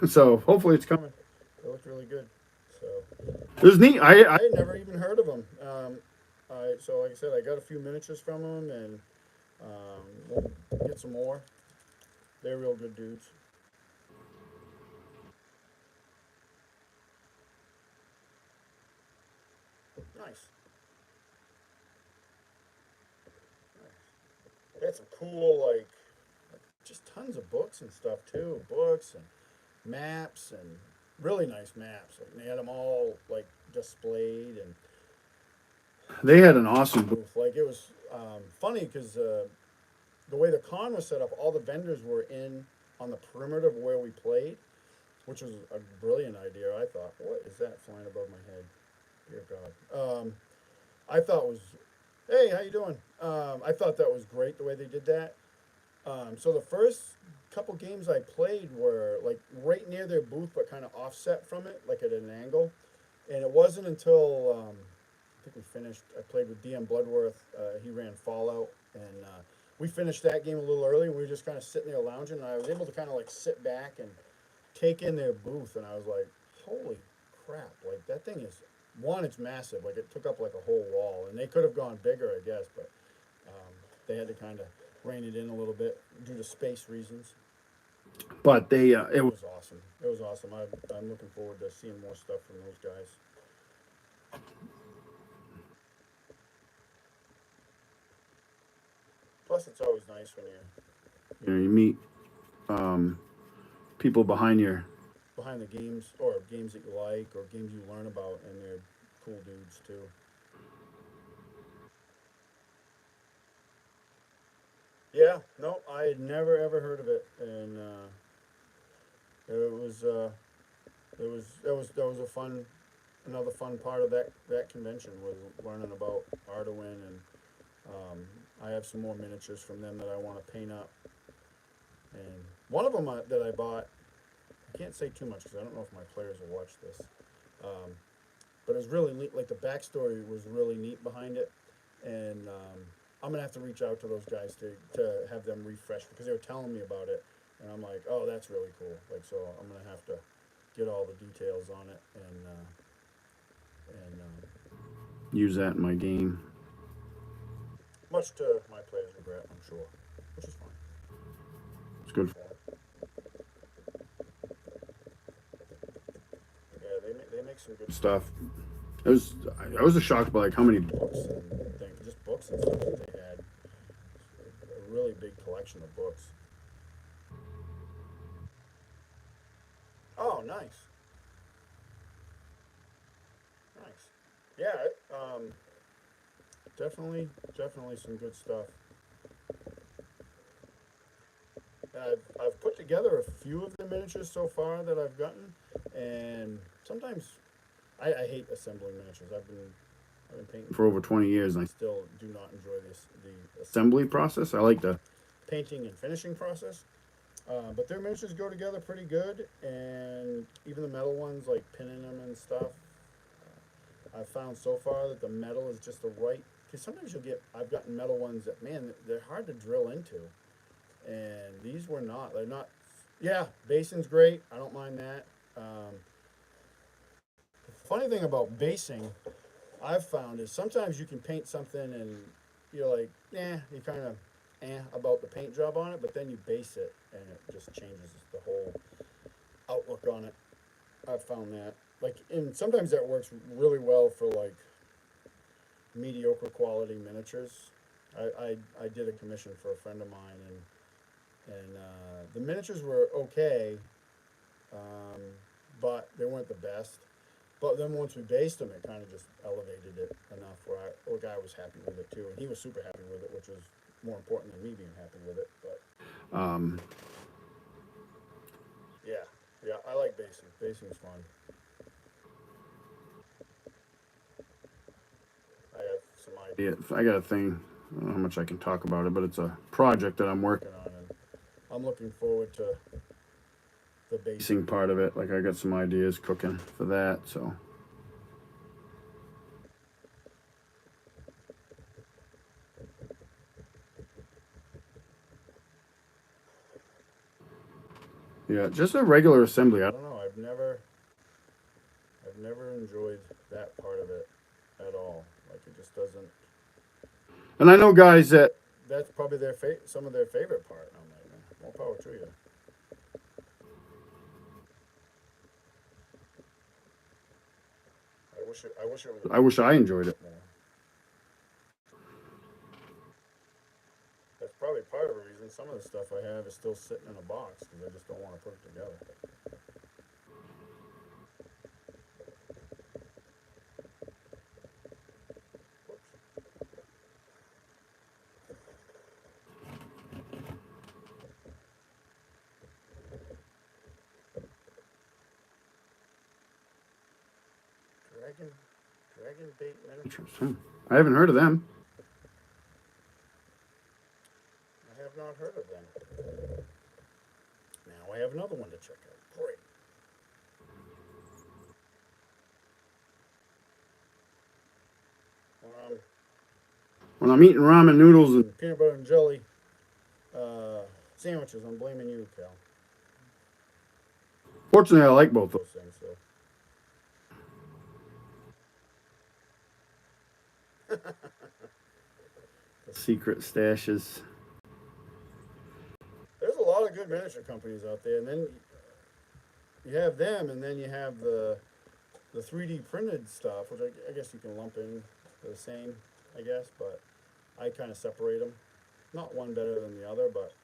So hopefully it's coming. It looked really good. So it was neat. I had never even heard of them. So like I said, I got a few miniatures from them, and we'll get some more. They're real good dudes. Nice. They had some cool, like, just tons of books and stuff too. Books and maps and really nice maps. Like, they had them all like displayed, and they had an awesome booth. Like it was funny because the way the con was set up, all the vendors were in on the perimeter of where we played, which was a brilliant idea. I thought, what is that flying above my head? Dear God. I thought was, hey, how you doing? I thought that was great the way they did that. So the first couple games I played were like right near their booth, but kind of offset from it, like at an angle. And it wasn't until I think we finished. I played with DM Bloodworth. He ran Fallout, and we finished that game a little early. We were just kind of sitting there lounging, and I was able to kind of like sit back and take in their booth, and I was like, "Holy crap! Like that thing is one. It's massive. Like it took up like a whole wall, and they could have gone bigger, I guess, but they had to kind of rein it in a little bit due to space reasons. But it was awesome. It was awesome. I'm looking forward to seeing more stuff from those guys. Plus, it's always nice when you meet um, people behind the games or games that you like or games you learn about, and they're cool dudes too. Yeah, no, I had never ever heard of it, and it was that was a fun another fun part of that convention was learning about Arduin, and I have some more miniatures from them that I want to paint up. And one of them that I bought, I can't say too much because I don't know if my players will watch this. Um, but it was really neat. Like the backstory was really neat behind it, and I'm gonna have to reach out to those guys to have them refresh because they were telling me about it, and I'm like, oh, that's really cool. Like so, I'm gonna have to get all the details on it and use that in my game. Much to my players' regret, I'm sure, which is fine. It's good for them. Yeah, they make some good stuff. I was just shocked by like how many books and things, just books and stuff that they had. A really big collection of books. Oh, nice, nice. Yeah, definitely some good stuff. And I've put together a few of the miniatures so far that I've gotten, and sometimes I hate assembling miniatures. I've been painting for over 20 years, and I still do not enjoy the assembly process. I like the painting and finishing process. But their miniatures go together pretty good, and even the metal ones, like pinning them and stuff, I've found so far that the metal is just the right. Because sometimes I've gotten metal ones that, man, they're hard to drill into, and these were not. They're not. Yeah, basing's great. I don't mind that. The funny thing about basing, I've found is sometimes you can paint something and you're like, you kind of about the paint job on it, but then you base it and it just changes the whole outlook on it. I've found that. Like, and sometimes that works really well for like mediocre quality miniatures. I did a commission for a friend of mine, and the miniatures were okay, um, but they weren't the best. But then once we based them, it kind of just elevated it enough where the guy was happy with it too, and he was super happy with it, which was more important than me being happy with it. But yeah, yeah, I like basing. Basing's fun. I have some ideas. I got a thing. I don't know how much I can talk about it, but it's a project that I'm working on, and I'm looking forward to the basing part of it. Like, I got some ideas cooking for that, so. Yeah, just a regular assembly. I don't know. I've never enjoyed that part of it at all. Like, it just doesn't. And I know guys that that's probably some of their favorite part. And I'm like, more power to you. I wish I enjoyed it more. That's probably part of the reason some of the stuff I have is still sitting in a box because I just don't want to put it together. Dragon, Dragon Bait Miniatures. I haven't heard of them. I have not heard of them. Now I have another one to check out. Great. When I'm eating ramen noodles and peanut butter and jelly sandwiches, I'm blaming you, Cal. Fortunately, I like both those things, so. The secret stashes. There's a lot of good miniature companies out there, and then you have them, and then you have the 3D printed stuff, which I guess you can lump in the same, I guess, but I kind of separate them. Not one better than the other, but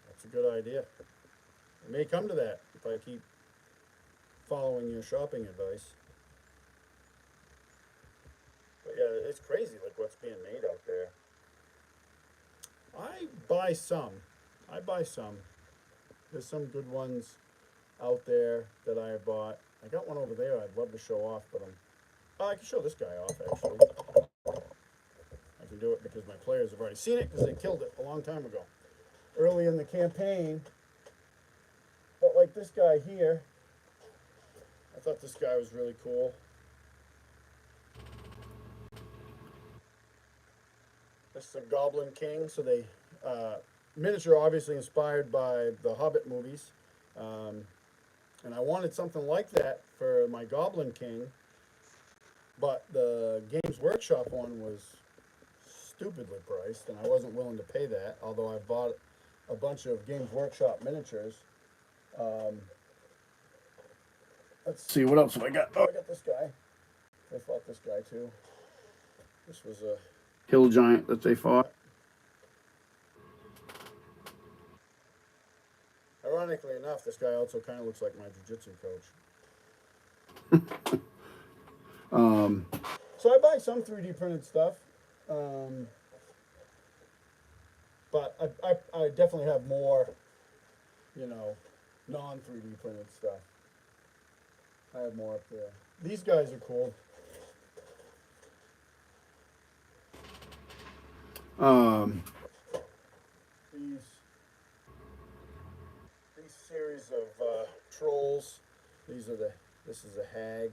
that's a good idea. It may come to that if I keep following your shopping advice. But yeah, it's crazy like what's being made out there. I buy some. I buy some. There's some good ones out there that I bought. I got one over there I'd love to show off, but I can show this guy off actually. I can do it because my players have already seen it because they killed it a long time ago. Early in the campaign. But like this guy here, I thought this guy was really cool. This is a Goblin King, so they miniature obviously inspired by the Hobbit movies. And I wanted something like that for my Goblin King, but the Games Workshop one was stupidly priced, and I wasn't willing to pay that, although I bought a bunch of Games Workshop miniatures. Let's see, what else have I got? Oh, I got this guy. I fought this guy too. This was a hill giant that they fought. Ironically enough, this guy also kind of looks like my jiu-jitsu coach. So I buy some 3D printed stuff, but I definitely have more, non 3D printed stuff. I have more up there. These guys are cool. These series of trolls. This is a hag.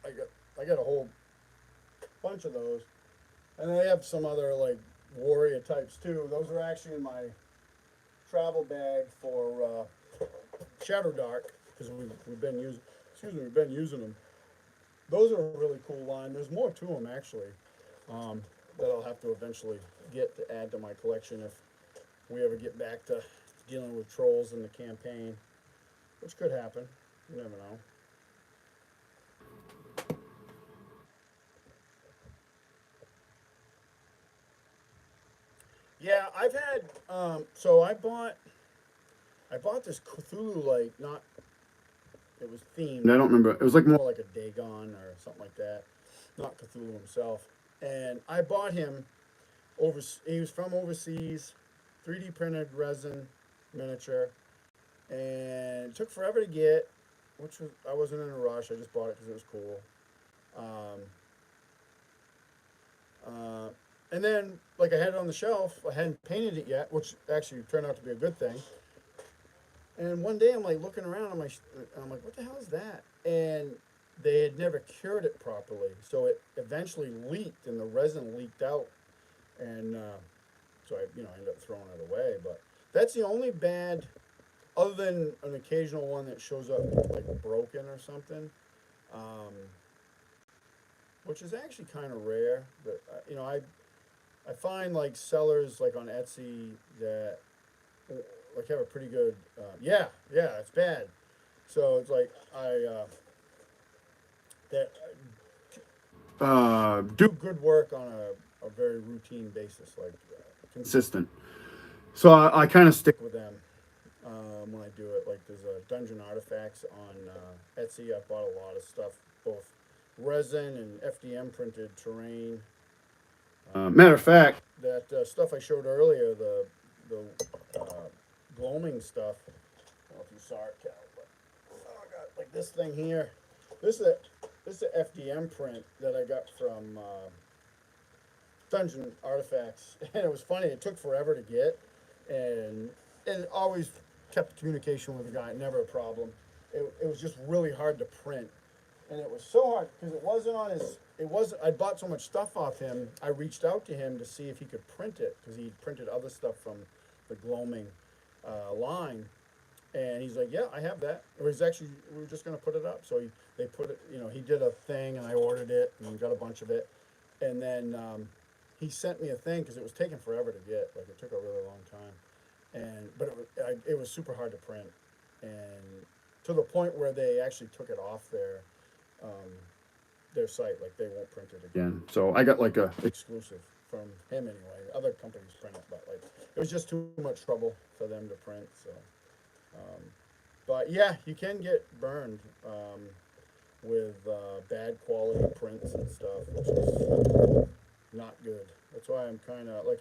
I got a whole bunch of those, and I have some other like warrior types too. Those are actually in my travel bag for Shadow Dark because we've been using them. those are a really cool line. There's more to them actually, um, that I'll have to eventually get to add to my collection if we ever get back to dealing with trolls in the campaign, which could happen. You never know. Yeah, I've had. So I bought this Cthulhu, like, not, it was themed. I don't remember. It was like more like a Dagon or something like that, not Cthulhu himself. And I bought him over. He was from overseas, 3D printed resin miniature, and it took forever to get. Which was, I wasn't in a rush. I just bought it because it was cool. Um, uh, and then, like, I had it on the shelf. I hadn't painted it yet, which actually turned out to be a good thing. And one day I'm like looking around, I'm like, what the hell is that? And they had never cured it properly, so it eventually leaked, and the resin leaked out, and so I ended up throwing it away. But that's the only bad, other than an occasional one that shows up like broken or something, um, which is actually kind of rare. But I find like sellers like on Etsy that like have a pretty good yeah, it's bad. So it's like I that do good work on a very routine basis, like consistent. So I kind of stick with them when I do it. Like there's a Dungeon Artifacts on Etsy. I bought a lot of stuff, both resin and FDM printed terrain. Matter of fact, that stuff I showed earlier, the gloaming stuff. I don't know if you saw it, Cal, but I got like this thing here. This is a this is an FDM print that I got from Dungeon Artifacts, and it was funny. It took forever to get, and and always kept communication with the guy. Never a problem. It was just really hard to print, and it was so hard because it wasn't on his. It was. I bought so much stuff off him. I reached out to him to see if he could print it because he printed other stuff from the gloaming line, and he's like, "Yeah, I have that." Or he's actually, we were just gonna put it up. So they put it. He did a thing, and I ordered it, and got a bunch of it, and then he sent me a thing because it was taking forever to get. Like it took a really long time, but it was super hard to print, and to the point where they actually took it off um, their site. Like they won't print it again. So I got like a exclusive from him anyway. Other companies print it, but like it was just too much trouble for them to print. So. Um, but yeah, you can get burned with bad quality prints and stuff, which is not good. That's why I'm kind of like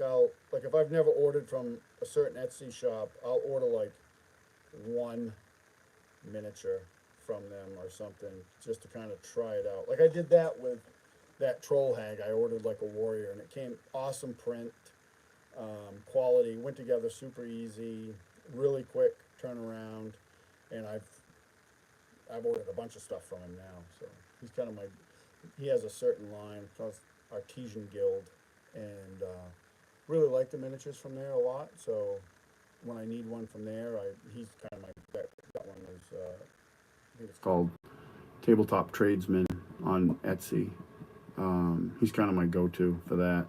if I've never ordered from a certain Etsy shop, I'll order like one miniature from them or something just to kind of try it out. Like I did that with that troll hag. I ordered like a warrior, and it came awesome print, quality, went together super easy, really quick turnaround, and I've ordered a bunch of stuff from him now. So he's kind of he has a certain line called Artesian Guild, and really like the miniatures from there a lot. So when I need one from there, he's kind of that one is I think it's called Tabletop Tradesman on Etsy. He's kind of my go-to for that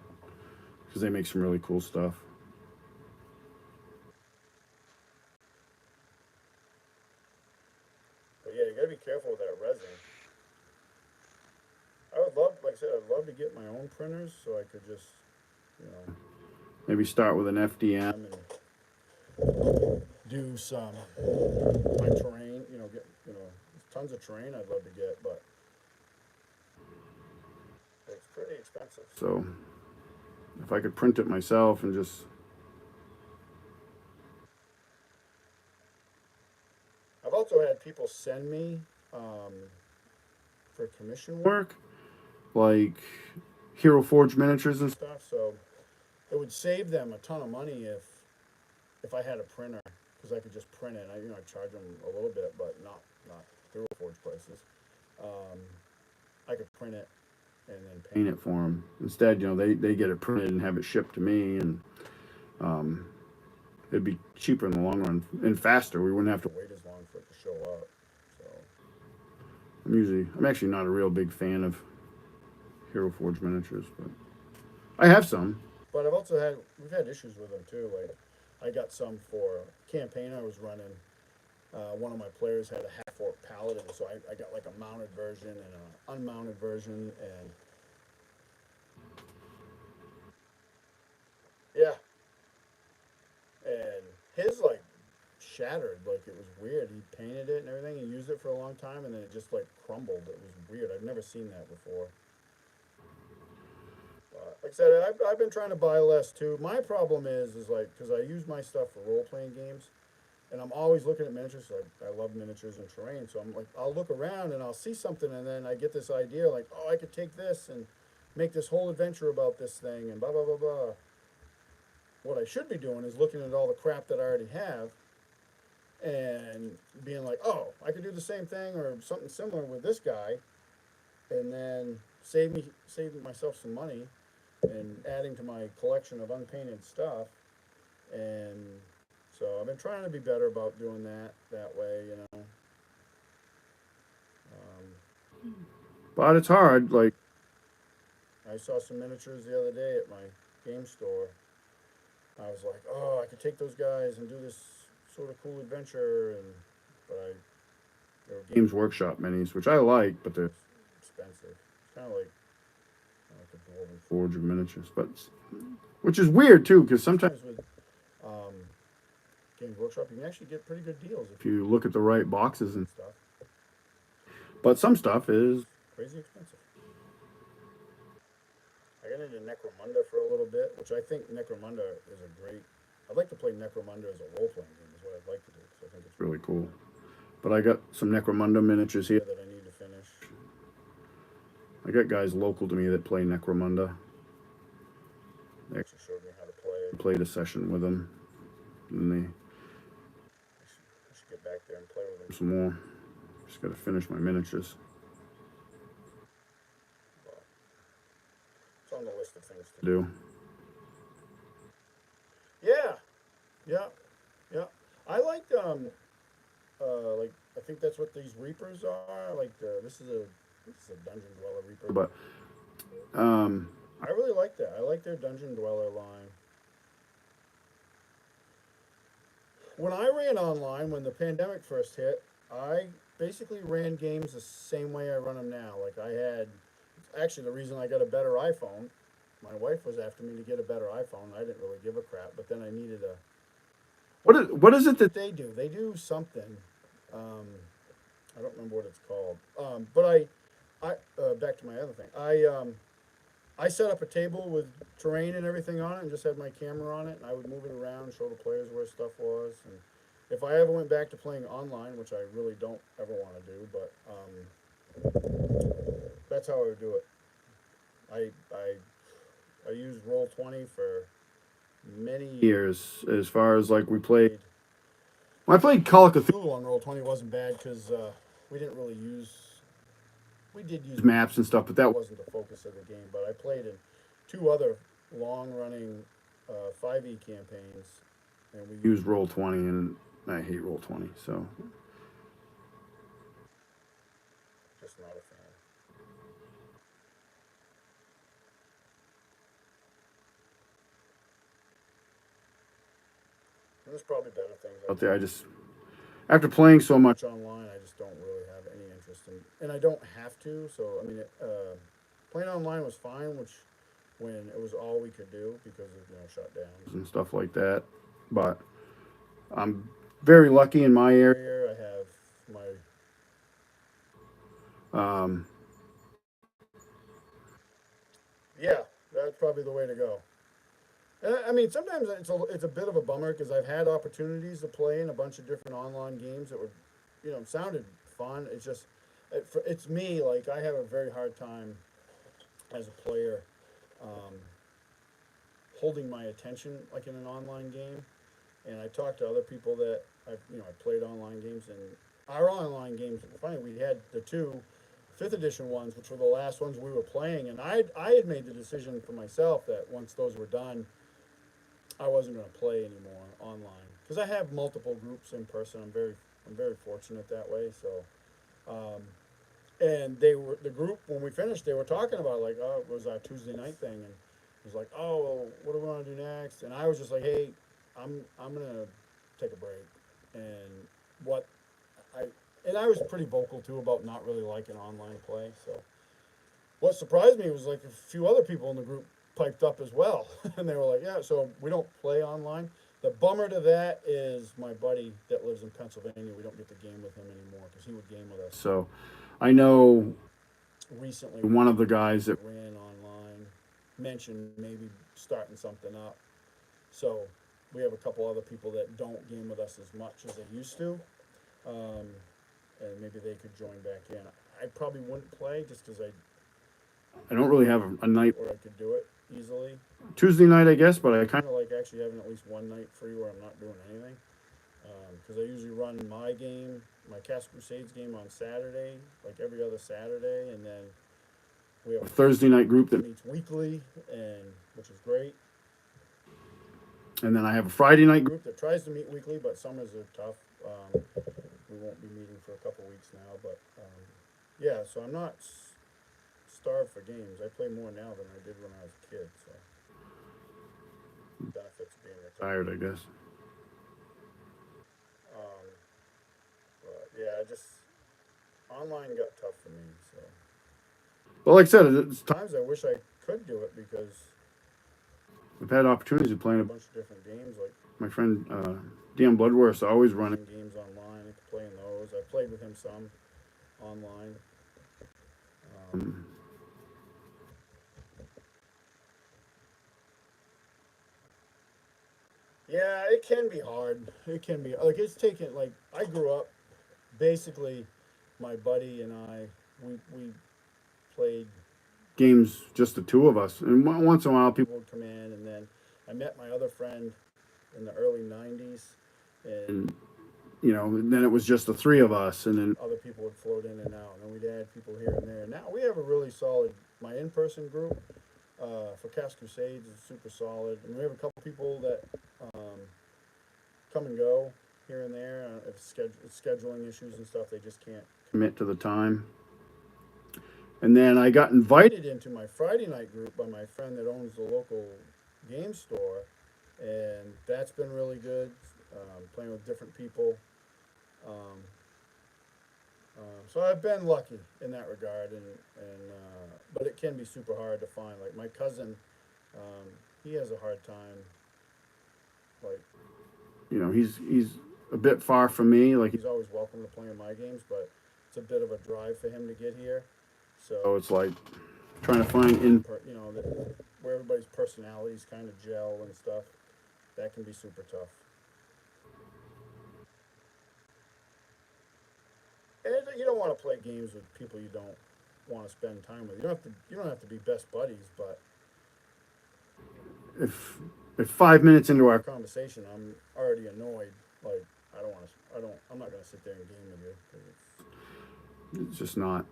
because they make some really cool stuff. But yeah, you gotta be careful with that resin. I would love, like I said, I'd love to get my own printers so I could just, maybe start with an FDM and do some my terrain. Get there's tons of terrain I'd love to get, but it's pretty expensive. So if I could print it myself and just, I've also had people send me for commission work, like Hero Forge miniatures and stuff. So it would save them a ton of money if I had a printer because I could just print it. I charge them a little bit, but not Hero Forge prices. Um, I could print it and then paint it for them. Instead, they get it printed and have it shipped to me, and um, it'd be cheaper in the long run and faster. We wouldn't have to wait as long for it to show up. So I'm actually not a real big fan of Hero Forge miniatures, but I have some. But we've had issues with them too. Like, I got some for a campaign I was running. One of my players had a half orc paladin, so I got like a mounted version and an unmounted version, and yeah, and his like shattered, like it was weird. He painted it and everything. He used it for a long time, and then it just like crumbled. It was weird. I've never seen that before. Like I said, I've been trying to buy less too. My problem is like because I use my stuff for role playing games, and I'm always looking at miniatures. I love miniatures and terrain, so I'm like I'll look around and I'll see something, and then I get this idea like, oh, I could take this and make this whole adventure about this thing and blah blah blah blah. What I should be doing is looking at all the crap that I already have and being like, oh, I could do the same thing or something similar with this guy, and then save myself some money and adding to my collection of unpainted stuff. And so I've been trying to be better about doing that way, you know. But it's hard. Like, I saw some miniatures the other day at my game store. I was like, oh, I could take those guys and do this sort of cool adventure, and but they were Games Workshop minis, which I like, but they're expensive. It's kind of like the Dwarven Forge of miniatures, but which is weird too, because sometimes with um, Games Workshop, you can actually get pretty good deals if you look at the right boxes and stuff. But some stuff is crazy expensive. I got into Necromunda for a little bit, which I think Necromunda is a great. I'd like to play Necromunda as a role playing game. Is what I'd like to do because I think it's really cool. But I got some Necromunda miniatures here that I need to finish. I got guys local to me that play Necromunda. They actually showed me how to play. I played a session with them, and I should get back there and play with them some more. Just got to finish my miniatures. But it's on the list of things to do. Yeah, yeah, yeah. I like I think that's what these Reapers are. Like this is a Dungeon Dweller Reaper, but I really like that. I like their Dungeon Dweller line. When I ran online, when the pandemic first hit, I basically ran games the same way I run them now. Like I had, actually the reason I got a better iPhone, my wife was after me to get a better iPhone. I didn't really give a crap, but then I needed a. What is it that they do? They do something. Um, I don't remember what it's called. But back to my other thing. I set up a table with terrain and everything on it, and just had my camera on it, and I would move it around, show the players where stuff was, and if I ever went back to playing online, which I really don't ever want to do, but that's how I would do it. I I used Roll20 for many years. As far as like we played, when I played Call of Cthulhu on Roll20, wasn't bad because we didn't really use. We did use maps and stuff, but that wasn't the focus of the game. But I played in two other long-running 5e campaigns, and we used Roll20, and I hate Roll20, so just not a fan. There's probably better things out there. I just, after playing so much online, I just don't really have any interest in, and I don't have to. So I mean, playing online was fine, which when it was all we could do because of shutdowns and stuff like that. But I'm very lucky in my area. I have my yeah, that's probably the way to go. I mean, sometimes it's a bit of a bummer because I've had opportunities to play in a bunch of different online games that were, sounded fun. It's just, it's me. Like I have a very hard time as a player holding my attention like in an online game. And I talked to other people that I played online games, and our online games. Funny, we had the two fifth edition ones, which were the last ones we were playing, and I had made the decision for myself that once those were done, I wasn't going to play anymore online because I have multiple groups in person. I'm very fortunate that way. So And they were the group when we finished. They were talking about like, oh, it was our Tuesday night thing, and it was like, oh, well, what do we want to do next? And I was just like, hey, I'm gonna take a break, and what I and I was pretty vocal too about not really liking online play. So what surprised me was like a few other people in the group piped up as well, and they were like, yeah, so we don't play online. The bummer to that is my buddy that lives in Pennsylvania. We don't get to game with him anymore because he would game with us. So I know recently one of the guys that ran online mentioned maybe starting something up. So we have a couple other people that don't game with us as much as they used to, um, and maybe they could join back in. I probably wouldn't play just because I don't really have a night where I could do it easily. Tuesday night, I guess, but I kind of like actually having at least one night free where I'm not doing anything. Because I usually run my game, my Cast Crusades game on Saturday, like every other Saturday, and then we have a Thursday night group that meets weekly, and which is great. And then I have a Friday night group that tries to meet weekly, but summers are tough. We won't be meeting for a couple weeks now, but yeah. So I'm not starved for games. I play more now than I did when I was a kid. So benefits of being retired, I guess. Um, but yeah, I just online got tough for me. So, well, like I said, it's times I wish I could do it because I've had opportunities of playing a bunch of different games. Like my friend Dan Bloodworth's always running games online. I could play in those. I played with him some online. Um, yeah, it can be hard. It can be like it's taken. Like I grew up basically, my buddy and I we played games just the two of us, and once in a while people would come in, and then I met my other friend in the early '90s, and then it was just the three of us, and then other people would float in and out, and we'd add people here and there. Now we have a really solid my in-person group for Cast Crusades is super solid, and we have a couple people that um, come and go here and there. If scheduling issues and stuff, they just can't commit to the time. And then I got invited into my Friday night group by my friend that owns the local game store, and that's been really good. Playing with different people. Um, so I've been lucky in that regard, and but it can be super hard to find. Like my cousin, um, he has a hard time. Like he's a bit far from me. Like he's always welcome to play in my games, but it's a bit of a drive for him to get here. So it's like trying to find where everybody's personalities kind of gel and stuff. That can be super tough. And you don't want to play games with people you don't want to spend time with. You don't have to be best buddies, but if 5 minutes into our conversation I'm already annoyed, like I'm not gonna sit there and game with you because it's just not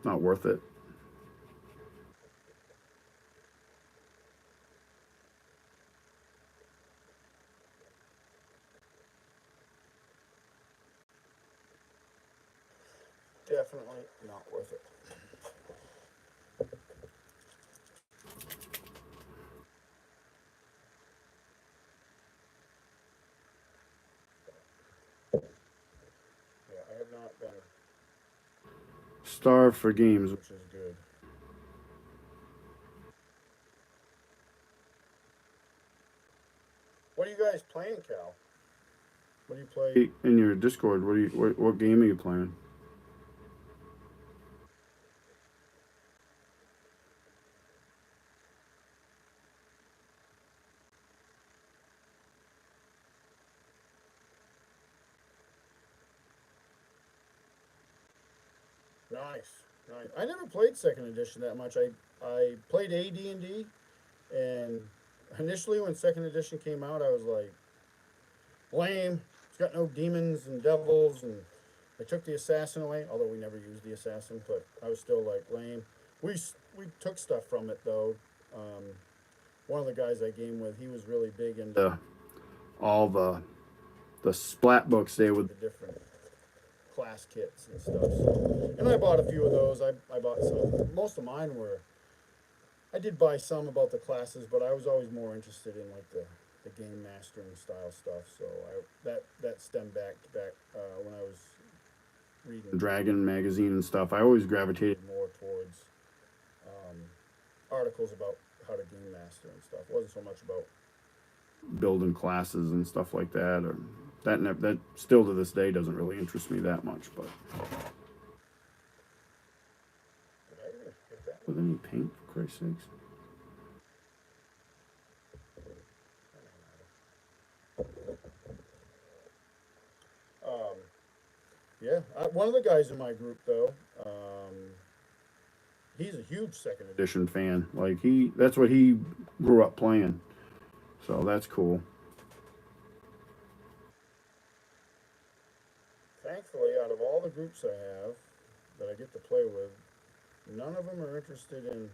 worth it. Definitely not worth it. Yeah, I have not been starved for games, which is good. What are you guys playing, Cal? What do you play in your Discord? What game are you playing? Nice, nice. I never played second edition that much. I played AD&D, and initially when second edition came out, I was like, lame. It's got no demons and devils, and they took the assassin away. Although we never used the assassin, but I was still like lame. We took stuff from it though. Um, one of the guys I game with, he was really big into all the splat books. They would the different class kits and stuff. So, and I bought a few of those. I bought some. Most of mine were. I did buy some about the classes, but I was always more interested in like the game mastering style stuff. So that stemmed back when I was reading Dragon magazine and stuff. I always gravitated more towards um, articles about how to game master and stuff. It wasn't so much about building classes and stuff like that, or that still to this day doesn't really interest me that much. But did I even hit that with any paint, for Christ's sakes? Yeah, one of the guys in my group though, he's a huge second edition fan. Like that's what he grew up playing. So that's cool. Thankfully, out of all the groups I have that I get to play with, none of them are interested in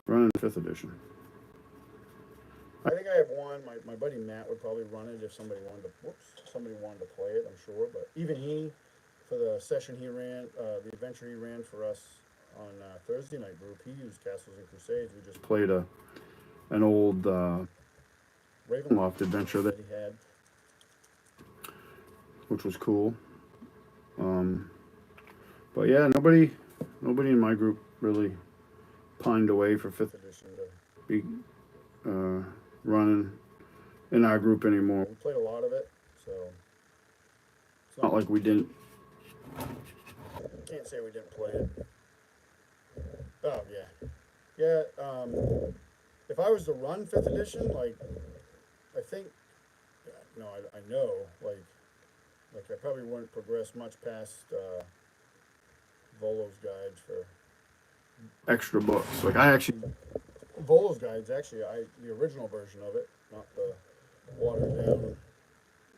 running 5th edition. I think I have one. My buddy Matt would probably run it if somebody wanted to play it, I'm sure. But even he, for the session he ran, the adventure he ran for us on Thursday night group, he used Castles and Crusades. We just played an old Ravenloft adventure that he had, which was cool. But yeah, nobody in my group really pined away for 5th edition to be running in our group anymore. We played a lot of it, so it's not like we didn't. Can't say we didn't play it. Oh yeah. If I was to run 5th edition, like I think, no, I know, like I probably wouldn't progress much past Volo's guides for extra books. Like Volo's guides actually, the original version of it, not the watered down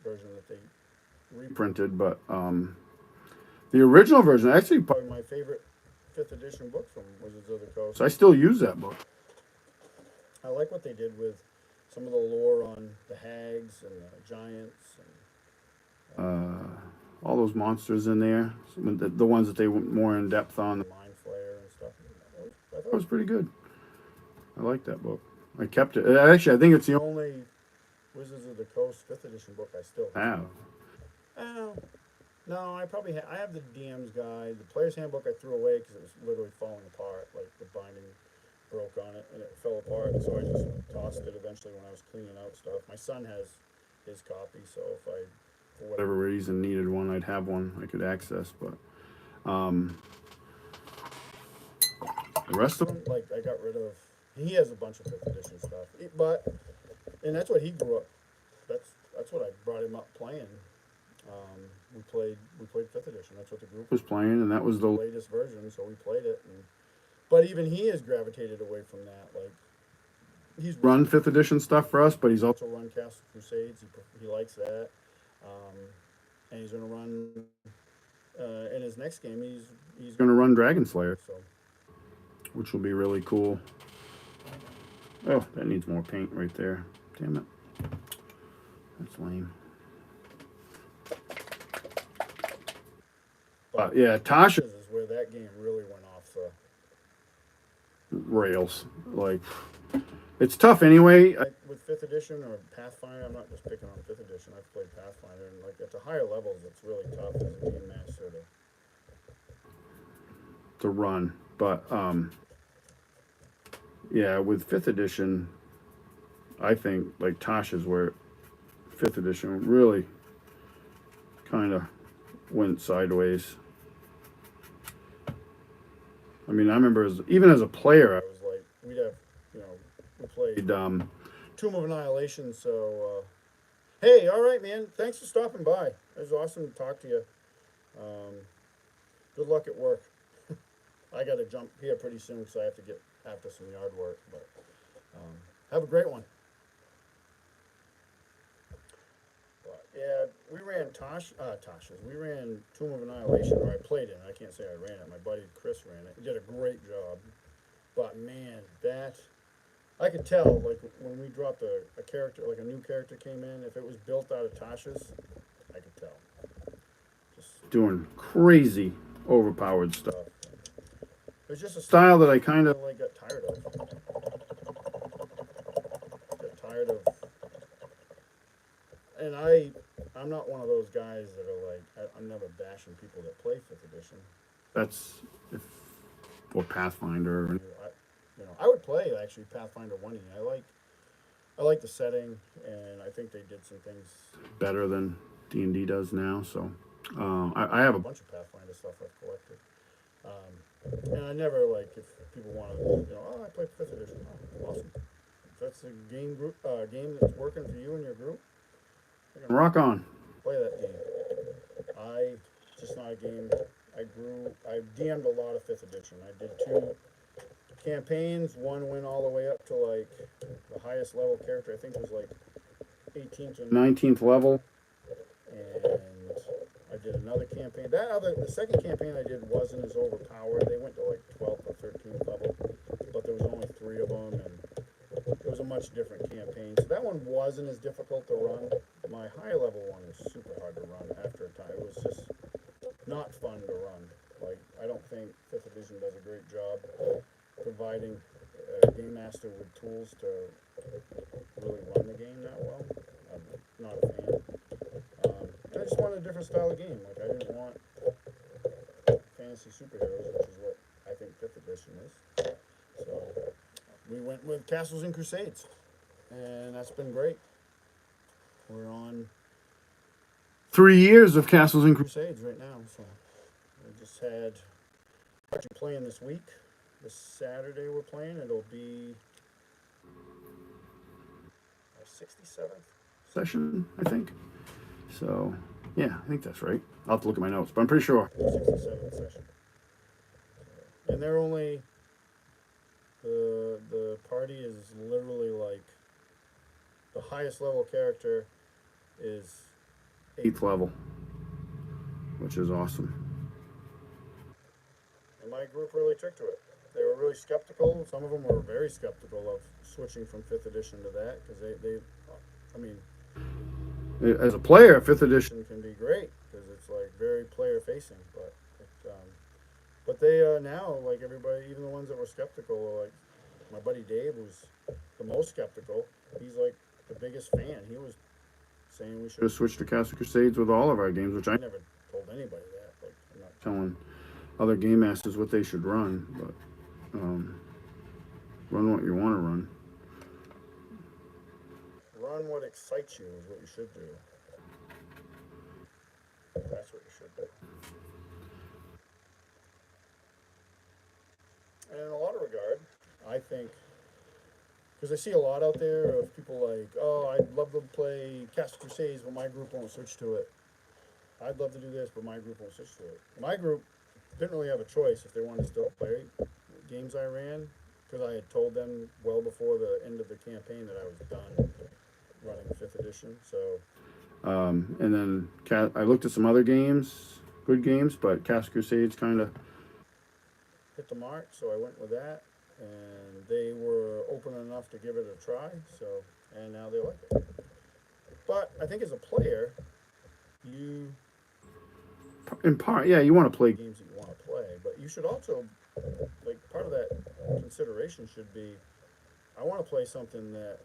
version that they reprinted, but the original version actually probably my favorite 5th edition book from Wizards of the Coast. So I still use that book. I like what they did with some of the lore on the hags and the giants and all those monsters in there. The ones that they went more in depth on, the Mind Flayer and stuff. I thought it was pretty good. I like that book. I kept it. Actually, I think it's the only Wizards of the Coast 5th edition book I still have. No, I have the DM's guide. The player's handbook I threw away because it was literally falling apart. Like the binding broke on it and it fell apart. So I just tossed it eventually when I was cleaning out stuff. My son has his copy, so if I, for whatever reason, needed one, I'd have one I could access. But the rest of them, like I got rid of. He has a bunch of 5th edition stuff, and that's what he grew up. That's what I brought him up playing. We played 5th edition. That's what the group was playing, and that was the latest version. So we played it. But even he has gravitated away from that. Like he's run 5th edition stuff for us, but he's also run Castle Crusades. He likes that, and he's going to run in his next game. He's going to run Dragon Slayer, so which will be really cool. Oh, that needs more paint right there. Damn it. That's lame. But yeah, Tasha's is where that game really went off the rails. Like, it's tough anyway. With 5th edition or Pathfinder, I'm not just picking on 5th edition. I've played Pathfinder, and like at the higher levels, it's really tough as a game master to run. But yeah, with 5th edition, I think like Tasha's where 5th edition really kind of went sideways. I mean, I remember even as a player, I was like, we'd have, we played Tomb of Annihilation. So, hey, all right, man. Thanks for stopping by. It was awesome to talk to you. Good luck at work. I got to jump here pretty soon because I have to get after some yard work. But have a great one. But, yeah, we ran Tasha's. We ran Tomb of Annihilation, or I played it. I can't say I ran it. My buddy Chris ran it. He did a great job. But man, I could tell, like when we dropped a character, like a new character came in, if it was built out of Tasha's, I could tell. Just doing crazy overpowered stuff. It was just a style that I kind of like got tired of. Got tired of, and I'm not one of those guys that are like I'm never bashing people that play fifth edition. That's if or Pathfinder. I would play actually Pathfinder 1E. I like the setting, and I think they did some things better than D&D does now. So I have a bunch of Pathfinder stuff I've collected, and I never like if people want to oh I play fifth edition. Oh, awesome. If that's a game that's working for you and your group, rock on. Play that game. Just not a game. I DM'd a lot of fifth edition. I did 2 campaigns. One went all the way up to like the highest level character. I think it was like 18th or 19th level. And I did another campaign. The second campaign I did wasn't as overpowered. They went to like 12th or 13th level, but there was only 3 of them, and it was a much different campaign. So that one wasn't as difficult to run. My high level one was super hard to run after a time. It was just not fun to run. Like, I don't think 5th edition does a great job providing a game master with tools to really run the game that well. I'm not a fan. I just wanted a different style of game. Like, I didn't want fantasy superheroes, which is what I think 5th edition is. So we went with Castles and Crusades, and that's been great. We're on 3 years of Castles and Crusades right now. So we just had actually playing this week. This Saturday we're playing. It'll be our 67th session, I think. So yeah, I think that's right. I'll have to look at my notes, but I'm pretty sure. 67th session. And they're only the party is literally like the highest level character is 8th level, which is awesome. And my group really took to it. They were really skeptical. Some of them were very skeptical of switching from 5th edition to that because I mean, as a player, 5th edition can be great because it's like very player facing. But they now, like everybody, even the ones that were skeptical, like my buddy Dave was the most skeptical. He's like the biggest fan. He was saying we should have switched to Castle Crusades with all of our games, which I never told anybody that. Like, I'm not telling other game masters what they should run, but run what you want to run. Run what excites you is what you should do. That's what you should do. And in a lot of regard, I think, because I see a lot out there of people like, oh, I'd love to play Castle Crusades, but my group won't switch to it. I'd love to do this, but my group won't switch to it. My group didn't really have a choice if they wanted to still play games I ran, because I had told them well before the end of the campaign that I was done running 5th edition. So, and then I looked at some other games, good games, but Castle Crusades kind of hit the mark, so I went with that, and they were open enough to give it a try. So, and now they like it. But I think as a player, in part, yeah, you want to play games that you want to play, but you should also, like, part of that consideration should be, I want to play something that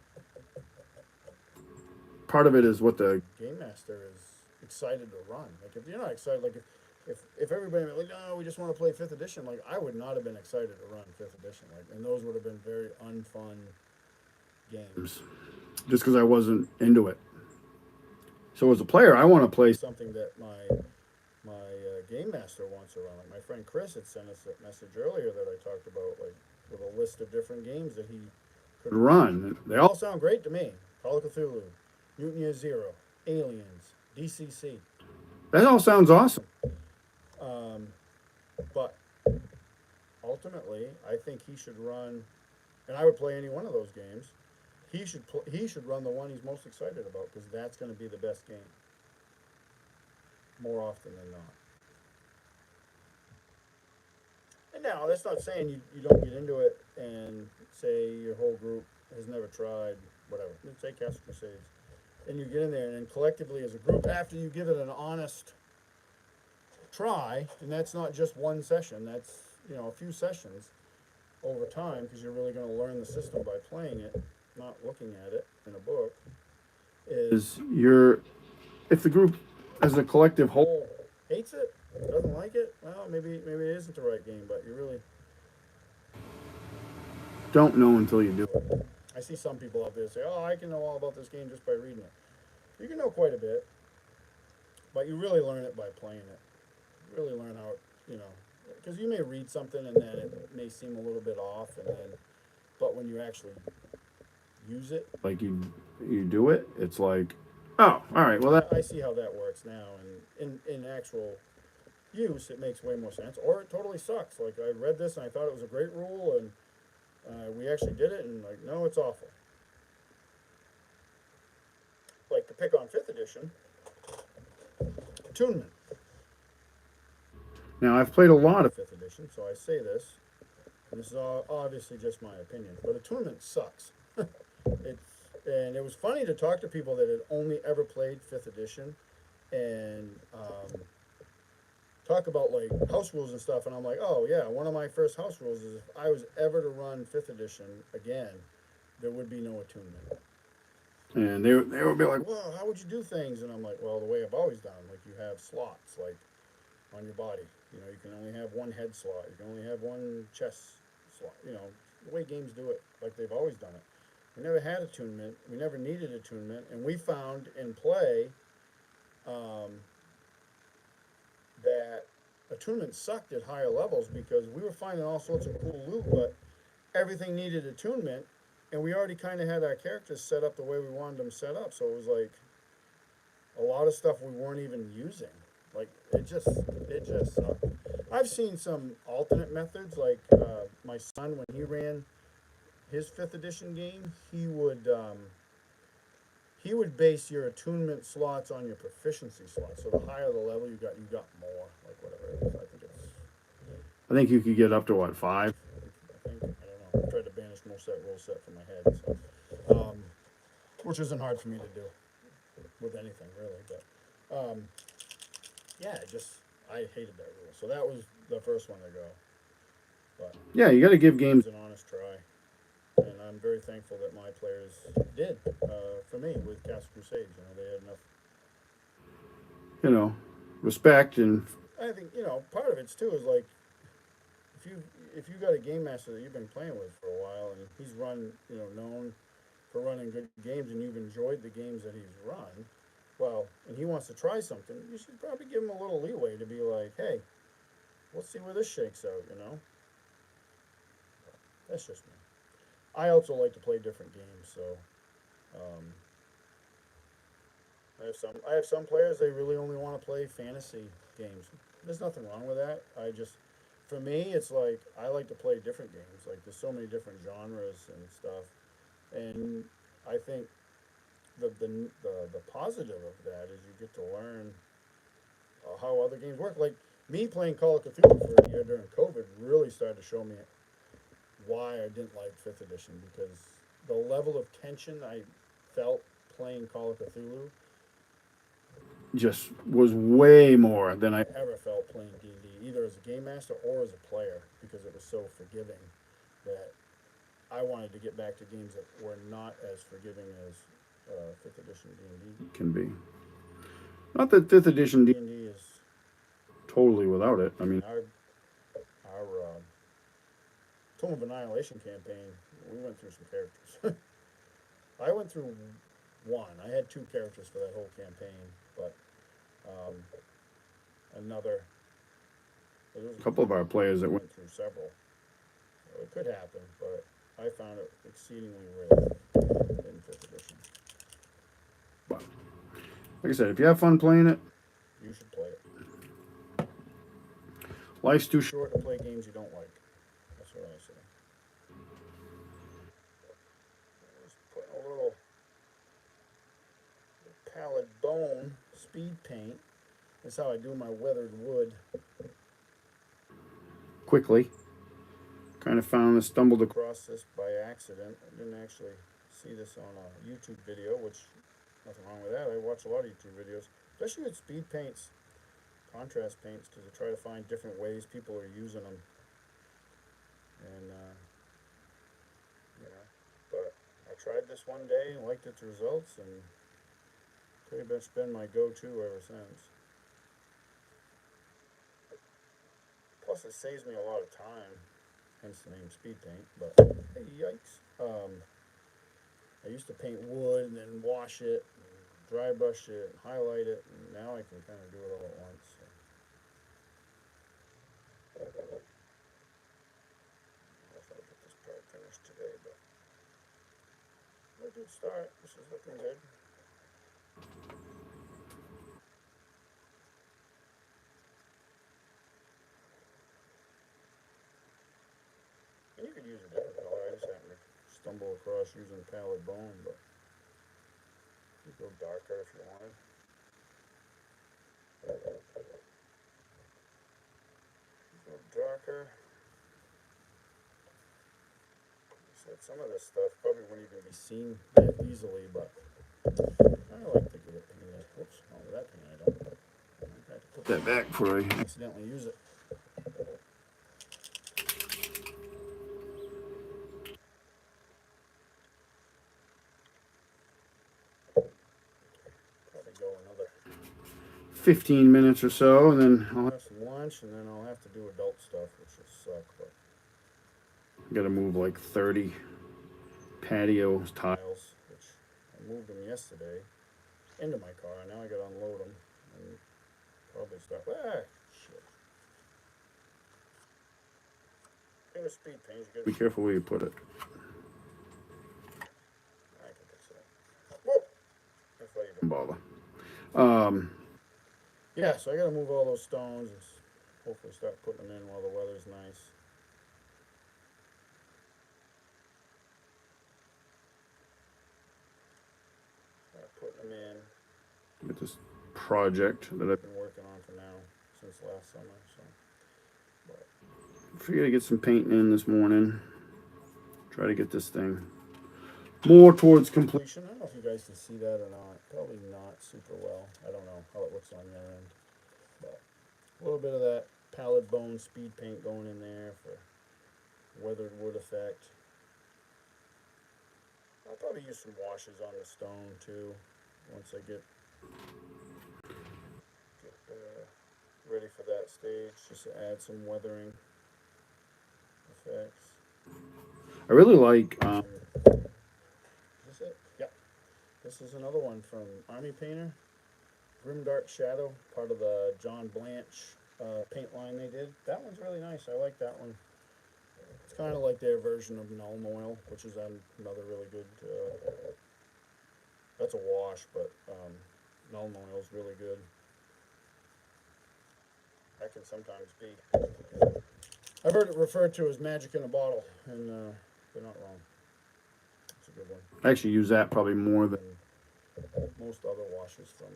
part of it is what the game master is excited to run. Like, if you're not excited, like if everybody like, no, we just want to play 5th edition, like, I would not have been excited to run 5th edition, like, and those would have been very unfun games, just because I wasn't into it. So as a player, I want to play something that my game master wants to run. Like my friend Chris had sent us a message earlier that I talked about, like with a list of different games that he could run. They all sound great to me. Call of Cthulhu, Mutiny of Zero, Aliens, DCC. That all sounds awesome. But ultimately, I think he should run, and I would play any one of those games. He should run the one he's most excited about, because that's going to be the best game more often than not. And now, that's not saying you don't get into it and say your whole group has never tried, whatever. Let's say Castle Crusades. And you get in there, and then collectively as a group, after you give it an honest try, and that's not just one session, that's, you know, a few sessions over time, because you're really going to learn the system by playing it, not looking at it in a book, is you're, if the group as a collective whole hates it, doesn't like it, well, maybe it isn't the right game, but you really don't know until you do it. I see some people out there say, oh, I can know all about this game just by reading it. You can know quite a bit, but you really learn it by playing it. You really learn how, you know, because you may read something and then it may seem a little bit off, and then, but when you actually use it, like you do it, it's like, oh, all right, well that I see how that works now, and in actual use, it makes way more sense. Or it totally sucks. Like I read this and I thought it was a great rule, and we actually did it, and like, no, it's awful. Like to pick on fifth edition, attunement. Now I've played a lot of fifth edition, so I say this, and this is obviously just my opinion, but attunement sucks. And it was funny to talk to people that had only ever played fifth edition, and talk about like house rules and stuff, and I'm like, oh yeah, one of my first house rules is if I was ever to run fifth edition again, there would be no attunement. And they would be like, well, how would you do things? And I'm like, well, the way I've always done, like you have slots, like on your body. You know, you can only have one head slot. You can only have one chest slot. You know, the way games do it, like they've always done it. We never had attunement. We never needed attunement, and we found in play that attunement sucked at higher levels because we were finding all sorts of cool loot, but everything needed attunement, and we already kind of had our characters set up the way we wanted them set up. So it was like a lot of stuff we weren't even using. Like it just sucked. I've seen some alternate methods. Like my son, when he ran his fifth edition game, he would base your attunement slots on your proficiency slots. So the higher the level you got more. Like whatever it is. I think you could get up to what, 5? I don't know. I tried to banish most of that rule set from my head, so which isn't hard for me to do with anything really. But yeah, I hated that rule. So that was the first one to go. But yeah, you got to give games an honest try. And I'm very thankful that my players did, for me, with Castle Crusades. You know, they had enough, you know, respect. And I think, you know, part of it too is like, if you got a game master that you've been playing with for a while, and he's known for running good games, and you've enjoyed the games that he's run, well, and he wants to try something, you should probably give him a little leeway to be like, hey, let's see where this shakes out, you know? That's just me. I also like to play different games, so I have some players, they really only want to play fantasy games. There's nothing wrong with that. For me, it's like I like to play different games. Like there's so many different genres and stuff, and I think the positive of that is you get to learn how other games work. Like me playing Call of Cthulhu for a year during COVID really started to show me why I didn't like fifth edition, because the level of tension I felt playing Call of Cthulhu just was way more than I ever felt playing D&D, either as a game master or as a player, because it was so forgiving that I wanted to get back to games that were not as forgiving as fifth edition D&D can be. Not that fifth edition D&D is totally without it. I mean, our Tome of Annihilation campaign, we went through some characters. I went through one. I had 2 characters for that whole campaign, but there was a couple of our players that went through several. So it could happen, but I found it exceedingly rare in 5th edition. But, like I said, if you have fun playing it, you should play it. Life's too short to play games you don't like. That's what I say. Just putting a little pallid bone speed paint. That's how I do my weathered wood. Quickly. Kind of stumbled across this by accident. I didn't actually see this on a YouTube video, which nothing wrong with that. I watch a lot of YouTube videos, especially with speed paints. contrast paints because I try to find different ways people are using them. And, you know, but I tried this one day and liked its results, and pretty much been my go-to ever since. Plus, it saves me a lot of time, hence the name speed paint. But hey, yikes! I used to paint wood and then wash it, and dry brush it, and highlight it, and now I can kind of do it all at once. So. I don't know if I'll get this part finished today, but a good start. This is looking good. And you could use a different color. I just happened to stumble across using pallid bone, but you could go darker if you wanted. Go darker. Said some of this stuff probably wouldn't even be seen that easily, but I like to get it painted. Oops, oh, that paint I don't. I have to put that back before I accidentally use it. Probably go another 15 minutes or so, and then I'll have some lunch, and then I'll have to do adult stuff, which will suck, but I gotta move like 30 patio tiles, which I moved them yesterday into my car. Now I gotta unload them and probably start. Shit. In a speed paint, you gotta be careful where you put it. I can fix that. Whoa! If I even bother. Yeah, so I gotta move all those stones and hopefully start putting them in while the weather's nice. Start putting them in. Get this project that I've been working on for now since last summer. So, but I figured to get some painting in this morning. Try to get this thing more towards completion. I don't know if you guys can see that or not. Probably not super well. I don't know how it looks on your end. But a little bit of that pallid bone speed paint going in there for weathered wood effect. I'll probably use some washes on the stone too once I get ready for that stage, just to add some weathering effects. I really like. Is this it? Yep. This is another one from Army Painter. Grimdark Shadow, part of the John Blanche paint line they did. That one's really nice. I like that one. It's kind of like their version of Null Oil, which is another really good. That's a wash, but Null Oil is really good. That can sometimes be. I've heard it referred to as magic in a bottle, and they're not wrong. It's a good one. I actually use that probably more than most other washes from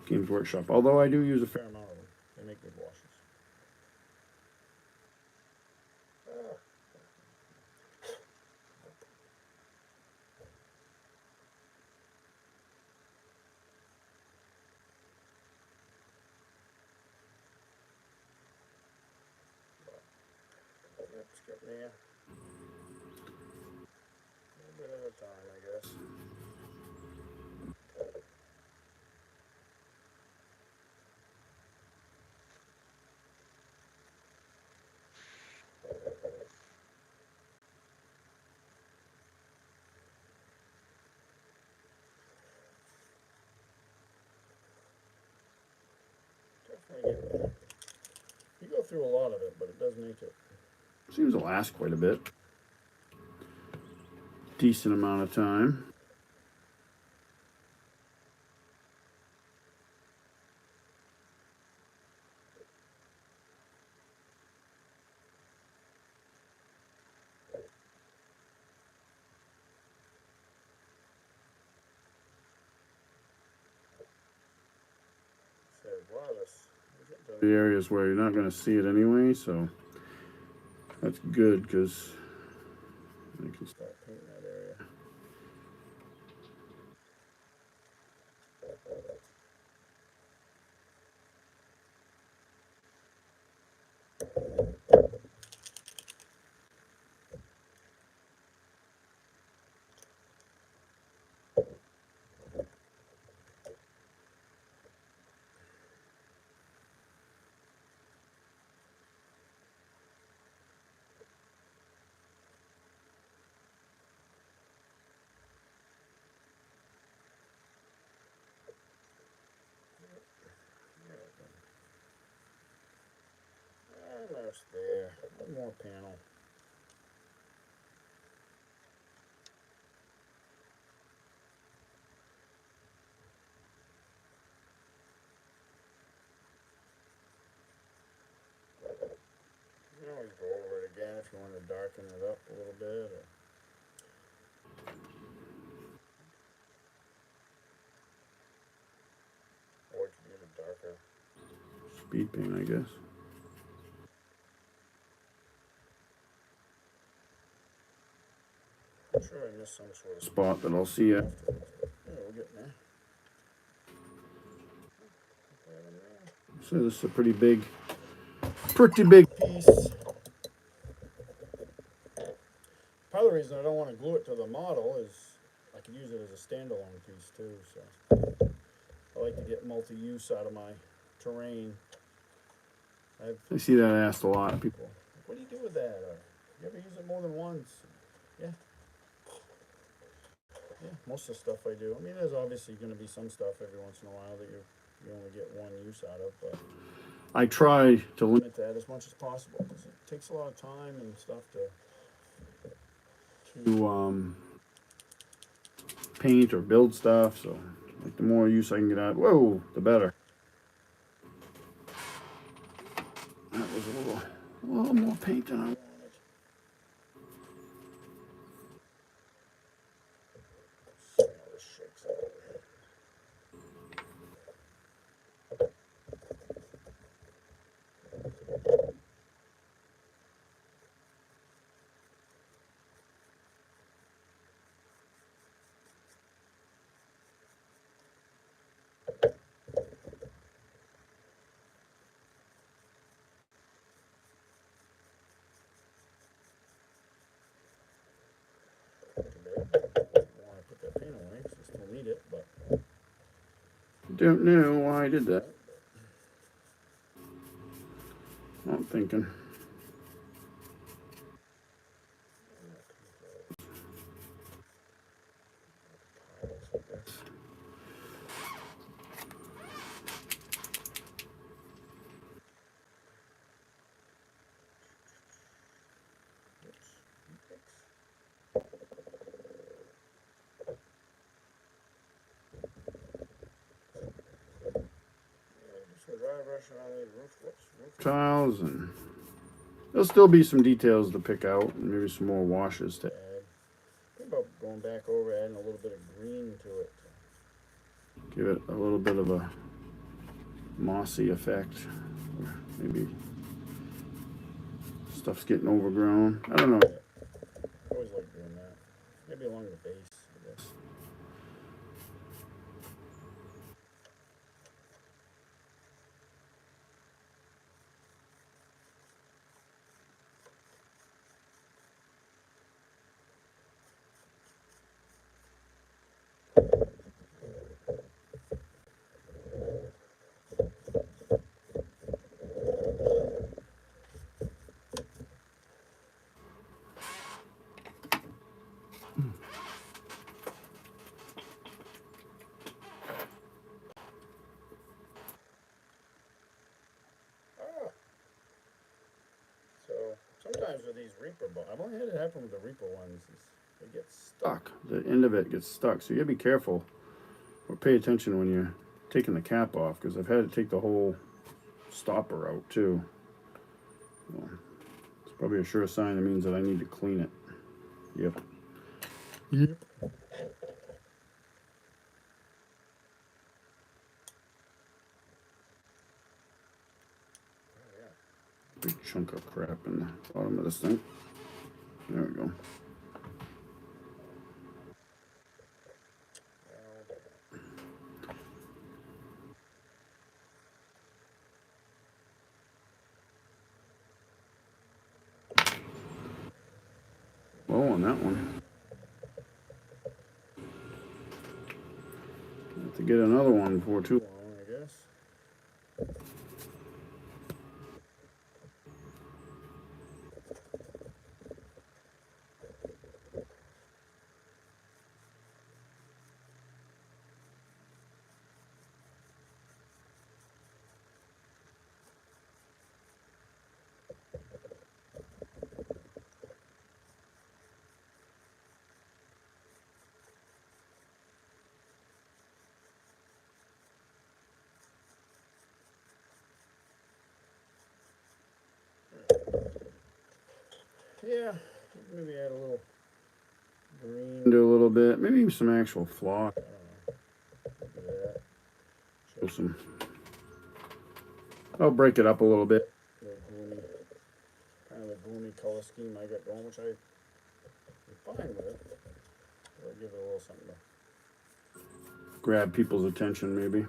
Games Workshop, although I do use a fair amount of them. They make good washes. It's getting there. A little bit at a time, I guess. Definitely getting there. You go through a lot of it, but it does make it. Seems to last quite a bit. Decent amount of time. The areas where you're not going to see it anyway, so that's good because I can start painting that area. Almost there. One more panel. You can always go over it again if you want to darken it up a little bit. Or you can get a darker speed paint, I guess. I'm sure I missed some sort of spot, but I'll see it. Yeah, we're getting there. So this is a pretty big piece. Part of the reason I don't want to glue it to the model is I could use it as a standalone piece too. So I like to get multi-use out of my terrain. I see that asked a lot of people. What do you do with that? Or, you ever use it more than once? Yeah. Yeah, most of the stuff I do. I mean, there's obviously going to be some stuff every once in a while that you only get one use out of, but I try to limit that as much as possible because it takes a lot of time and stuff to paint or build stuff. So, like, the more use I can get out, whoa, the better. That was a little more paint than I wanted. See how this shakes out. Don't know why I did that. I'm thinking. Tiles, and there'll still be some details to pick out, and maybe some more washes to add. Think about going back over, adding a little bit of green to it. Give it a little bit of a mossy effect. Or maybe stuff's getting overgrown. I don't know. I always like doing that. Maybe along the base, I guess. So sometimes with these Reaper balls, I've only had it happen with the Reaper ones. They get stuck. The end of it gets stuck. So you gotta be careful or pay attention when you're taking the cap off, because I've had to take the whole stopper out too. Well, it's probably a sure sign that means that I need to clean it. Yep. Yep. Big chunk of crap in the bottom of this thing. There we go. Low on that one. Have to get another one before too long, I guess. Yeah, maybe add a little green to a little bit. Maybe some actual flock. I don't know. Look at that. Show some. I'll break it up a little bit. Gloomy, kind of a gloomy color scheme I got going, which I'm fine with it. I'll give it a little something to grab people's attention, maybe.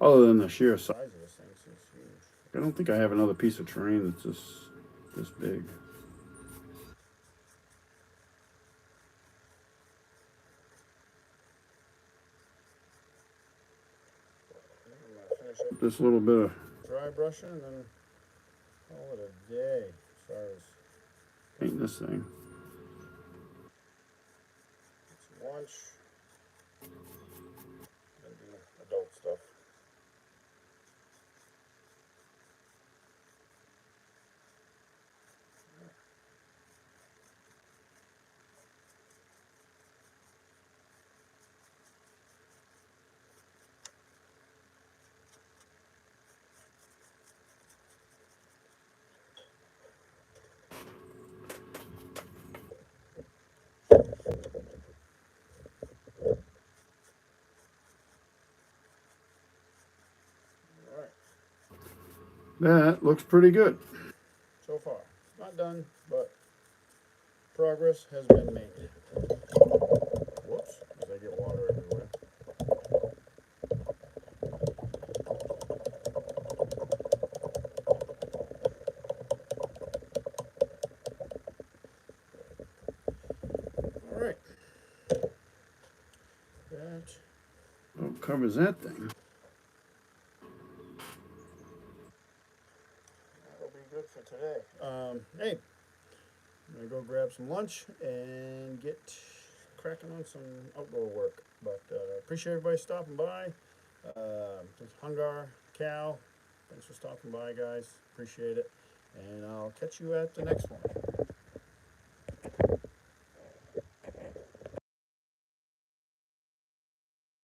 Other than the sheer size of this thing, it's huge. I don't think I have another piece of terrain that's this big. I'm gonna finish up this little bit of dry brushing and then call it a day as far as painting this thing. Some lunch and do adult stuff. That looks pretty good so far. Not done, but progress has been made. Whoops, as I get water everywhere. All right. That covers that thing. That'll be good for today. Hey, I'm gonna go grab some lunch and get cracking on some outdoor work. But appreciate everybody stopping by. This Hungar, Cal, thanks for stopping by, guys. Appreciate it. And I'll catch you at the next one.